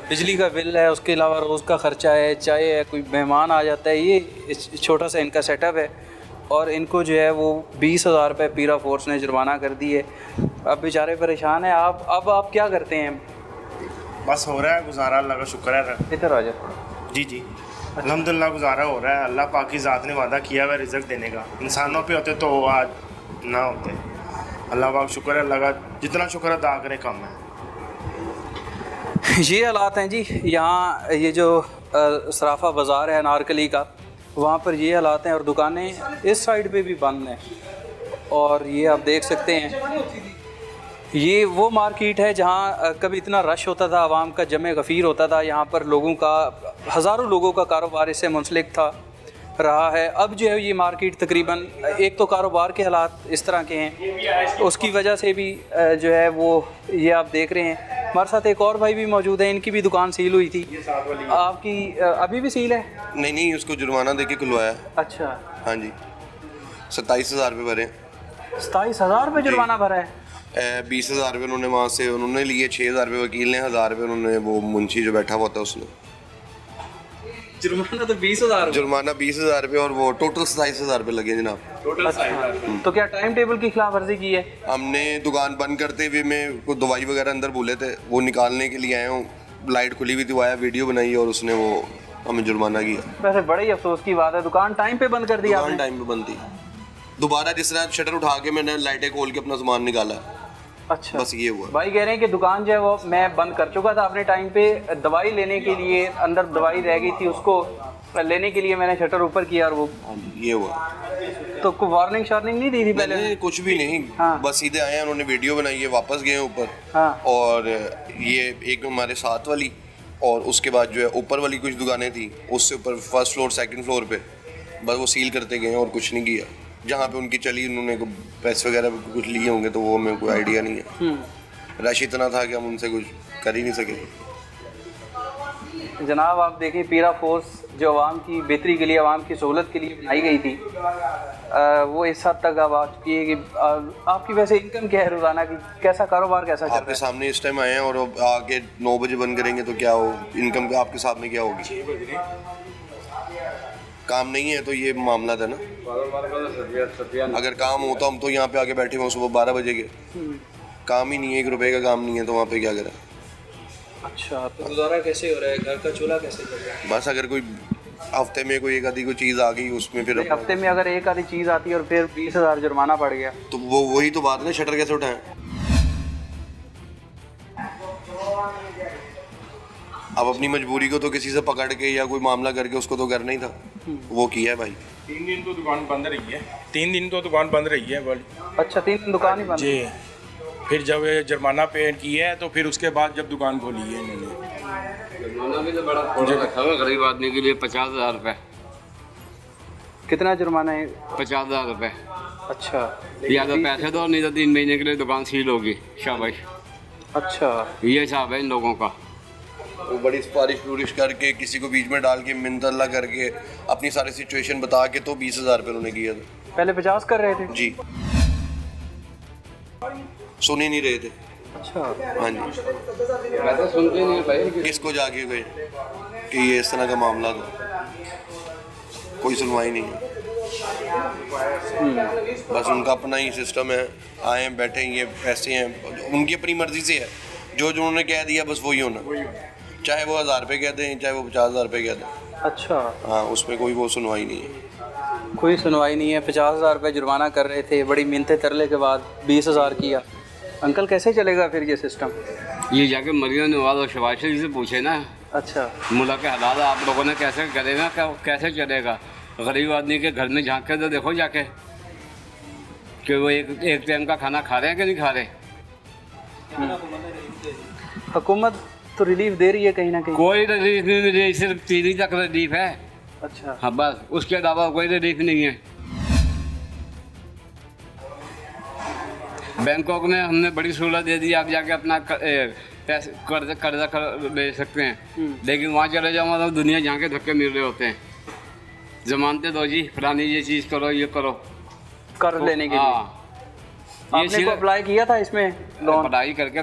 बिजली का बिल है, उसके अलावा रोज़ का ख़र्चा है, चाय है, कोई मेहमान आ जाता है। ये छोटा सा इनका सेटअप है, और इनको जो है वो 20,000 रुपये पीरा फोर्स ने जुर्माना कर दी है। अब बेचारे परेशान हैं। आप क्या करते हैं? बस हो रहा है गुजारा, अल्लाह का शुक्र है। इधर आ जाओ। जी जी, अल्हम्दुलिल्लाह गुजारा हो रहा है। अल्लाह पाक की ज़ात ने वादा किया हुआ है रिज़्क़ देने का। इंसानों पे होते तो वो आज ना होते। अल्लाह पाक शुक्र है, अल्लाह का जितना शुक्र अदा करे कम है। ये हालात हैं जी यहाँ। ये जो सराफा बाज़ार है अनारकली का, वहाँ पर ये हालात हैं, और दुकानें इस साइड पे भी बंद हैं। और ये आप देख सकते हैं, ये वो मार्केट है जहाँ कभी इतना रश होता था, आवाम का जमे गफ़ीर होता था, यहाँ पर लोगों का, हज़ारों लोगों का कारोबार इससे मुंसलिक था रहा है। अब जो है ये मार्केट तकरीबन, एक तो कारोबार के हालात इस तरह के हैं, उसकी वजह से भी जो है वो ये आप देख रहे हैं। हमारे साथ एक और भाई भी मौजूद है, इनकी भी दुकान सील हुई थी। आपकी अभी भी सील है? नहीं, उसको जुर्माना दे के खुलवाया। अच्छा, हाँ जी, 27,000 रुपये भरे। 27,000 रुपये जुर्माना भरा है? 20,000 रुपये उन्होंने वहाँ से उन्होंने लिए, 6,000 रुपये वकील ने, 1,000 रुपये उन्होंने वो मुंशी जो बैठा हुआ था उसने। जुर्माना तो 20,000, जुर्माना 20,000 रुपये, और वो टोटल 27,000 रुपये लगे जनाब। अच्छा, तो क्या टाइम टेबल की खिलाफ वर्जी की है? हमने दुकान बंद करते हुए में कुछ दवाई वगैरह अंदर भूले थे, वो निकालने के लिए आए हूँ, लाइट खुली हुई थी, वो आया, वीडियो बनाई और उसने वो हमें जुर्माना किया। वैसे बड़े ही अफसोस की बात है, दुकान टाइम पे बंद कर दी आपने। टाइम पे बंद थी, दोबारा जिस तरह शटर उठा के मैंने लाइटें खोल के अपना सामान निकाला। अच्छा, बस ये हुआ। भाई कह रहे हैं कि दुकान जो है वो मैं बंद कर चुका था अपने टाइम पे, दवाई लेने के लिए अंदर दवाई रह गई थी, उसको लेने के लिए मैंने शटर ऊपर किया, और वो ये हुआ। तो कोई वार्निंग शार्निंग नहीं दी थी पहले? नहीं, कुछ भी नहीं। हाँ। बस सीधे आए, उन्होंने वीडियो बनाई है, वापस गए ऊपर। हाँ। और ये एक हमारे साथ वाली, और उसके बाद जो है ऊपर वाली कुछ दुकानें थी, उससे ऊपर फर्स्ट फ्लोर सेकंड फ्लोर पे बस वो सील करते गए और कुछ नहीं किया। जहाँ पे उनकी चली, उन्होंने पैसे वगैरह कुछ लिए होंगे, तो वो हमें कोई आइडिया नहीं है। रश इतना था कि हम उनसे कुछ कर ही नहीं सके। जनाब आप देखिए, पीरा फोर्स जो आवाम की बेहतरी के लिए, आवाम की सहूलत के लिए बनाई गई थी, वो इस हद तक अब आ चुकी है कि आपकी वैसे इनकम क्या है रोज़ाना की? कैसा कारोबार कैसा चल रहा है? आपके सामने इस टाइम आए हैं, और अब आके 9 बजे बंद करेंगे तो क्या हो, इनकम आपके सामने क्या होगी? काम नहीं है तो ये मामला था ना। अगर काम होता, हम तो यहाँ पे आके बैठे हुए सुबह 12 बजे के, काम ही नहीं है, 1 रुपए का काम नहीं है, तो वहाँ पे क्या करें? अच्छा, तो गुजारा कैसे हो रहा है, घर का चूल्हा कैसे चल रहा है? बस अगर कोई हफ्ते में कोई एक आधी कोई चीज़ आ गई, उसमें फिर हफ्ते में अगर एक आधी चीज़ आती है और फिर 20,000 जुर्माना पड़ गया, तो वो वही तो बात है, शटर कैसे उठाएं? अब अपनी मजबूरी को तो किसी से पकड़ के या कोई मामला करके उसको तो करना ही था, वो किया है भाई। 3 दिन तो दुकान बंद रही है, 3 दिन तो दुकान बंद रही है वाली। अच्छा, 3 दिन दुकान ही बंद जी। फिर जब ये जुर्माना पे किया है, तो फिर उसके बाद जब दुकान खोली है इन्होंने, जुर्माना भी तो बड़ा थोड़ा रखा हुआ गरीब आदमी के लिए। 50,000 रुपये। कितना जुर्माना है? 50,000 रुपये। अच्छा, या तो पैसे दो, नहीं तो 3 महीने के लिए दुकान सील होगी। शाबाश। अच्छा, ये हिसाब है इन लोगों का। वो बड़ी सिफारिश करके किसी को बीच में डाल के मिन्नत करके अपनी सारी सिचुएशन बता के तो 20,000 रुपये उन्होंने किया था। पहले 50 कर रहे थे जी, सुन ही नहीं रहे थे। अच्छा, हाँ जी, वैसे सुनते नहीं भाई। किसको जाके गए कि ये इस तरह का मामला था, कोई सुनवाई नहीं है। बस उनका अपना ही सिस्टम है, आए बैठे ये पैसे हैं, उनकी अपनी मर्जी से है, जो उन्होंने कह दिया बस वही होना, चाहे वो 1000 रुपये कह दें चाहे वो 50,000 रुपये कह दें। अच्छा, हाँ, उसमें कोई वो सुनवाई नहीं है। कोई सुनवाई नहीं है। 50,000 रुपये जुर्माना कर रहे थे, बड़ी मिन्नतें तरले के बाद 20,000 किया। अंकल कैसे चलेगा फिर ये सिस्टम? ये जाके मरियम नवाज और शहबाज शरीफ से पूछे ना। अच्छा, मुल्क के हालात आप लोगों ने कैसे करेगा, कैसे चलेगा? गरीब आदमी के घर में झांक के तो देखो जाके कि वो एक टाइम का खाना खा रहे हैं कि नहीं खा रहे। हुकूमत तो रिलीफ दे रही है कहीं ना कहीं। कोई रिलीफ नहीं मिल रही, सिर्फ 3 तक रिलीफ है। अच्छा, हाँ बस, उसके अलावा कोई रिलीफ नहीं है। बैंकॉक में हमने बड़ी सहूलत दे दी, आप जाके अपना पैसे कर्जा ले सकते हैं, लेकिन वहाँ चले जाओ तो दुनिया जहाँ के धक्के मिल रहे होते हैं। जमानते दो जी, फलानी ये चीज़ करो, ये करो, कर लेने के लिए। आपने को अप्लाई किया था इसमें लोन? अप्लाई करके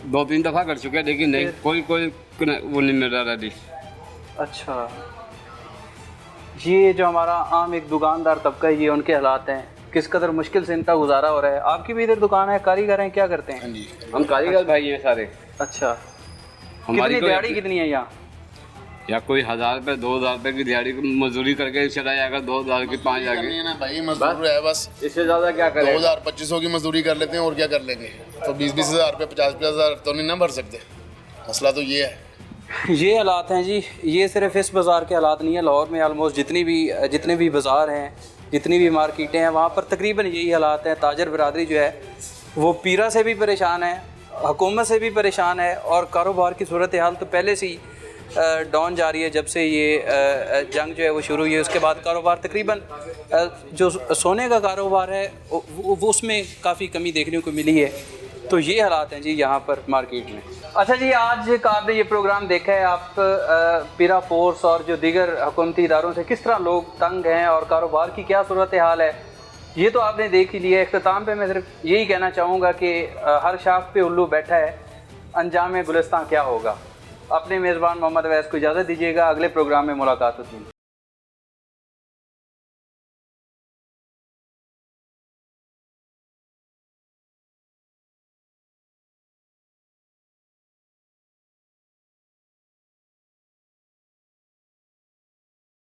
2-3 दफ़ा कर चुके हैं, लेकिन नहीं, कोई वो नहीं मिल रहा रेडी। अच्छा, ये जो हमारा आम एक दुकानदार तबका है, ये उनके हालात हैं, किस कदर मुश्किल से इनका गुजारा हो रहा है। आपकी भी इधर दुकान है, कारीगर हैं, क्या करते हैं? जी, हम कारीगर भाई हैं सारे। अच्छा, हमारी कितनी दिहाड़ी कितनी है यहाँ? या कोई 1000 रुपये 2000 रुपये की दिहाड़ी मजदूरी करके चला जाएगा, 2000 की 5000 की ना भाई, मजदूर है बस, इससे ज़्यादा क्या करें? 2000-2500 की मजदूरी कर लेते हैं और क्या कर लेंगे। तो 20-20 हज़ार रुपये 50-50 हज़ार तो नहीं ना भर सकते। मसला तो ये है। ये हालात हैं जी। ये सिर्फ इस बाज़ार के हालात नहीं है, लाहौर में आलमोस्ट जितने भी बाज़ार हैं, जितनी भी मार्केटें हैं, वहाँ पर तकरीबन यही हालात हैं। ताजर बरादरी जो है वो पीरा से भी परेशान है, हुकूमत से भी परेशान है, और कारोबार की सूरत हाल तो पहले से ही डाउन जा रही है। जब से ये जंग जो है वो शुरू हुई है, उसके बाद कारोबार तकरीबन जो सोने का कारोबार है वो उसमें काफ़ी कमी देखने को मिली है। तो ये हालात हैं जी यहाँ पर मार्केट में। अच्छा जी, आज का आपने ये प्रोग्राम देखा है, आप पीरा फोर्स और जो दीगर हुकूमती इदारों से किस तरह लोग तंग हैं और कारोबार की क्या सूरत हाल है, ये तो आपने देख ही लिया। इख्तिताम पे मैं सिर्फ यही कहना चाहूँगा कि हर शाख पे उल्लू बैठा है, अंजाम गुलिस्तां क्या होगा। अपने मेज़बान मोहम्मद अवैस को इजाज़त दीजिएगा, अगले प्रोग्राम में मुलाकात होती है।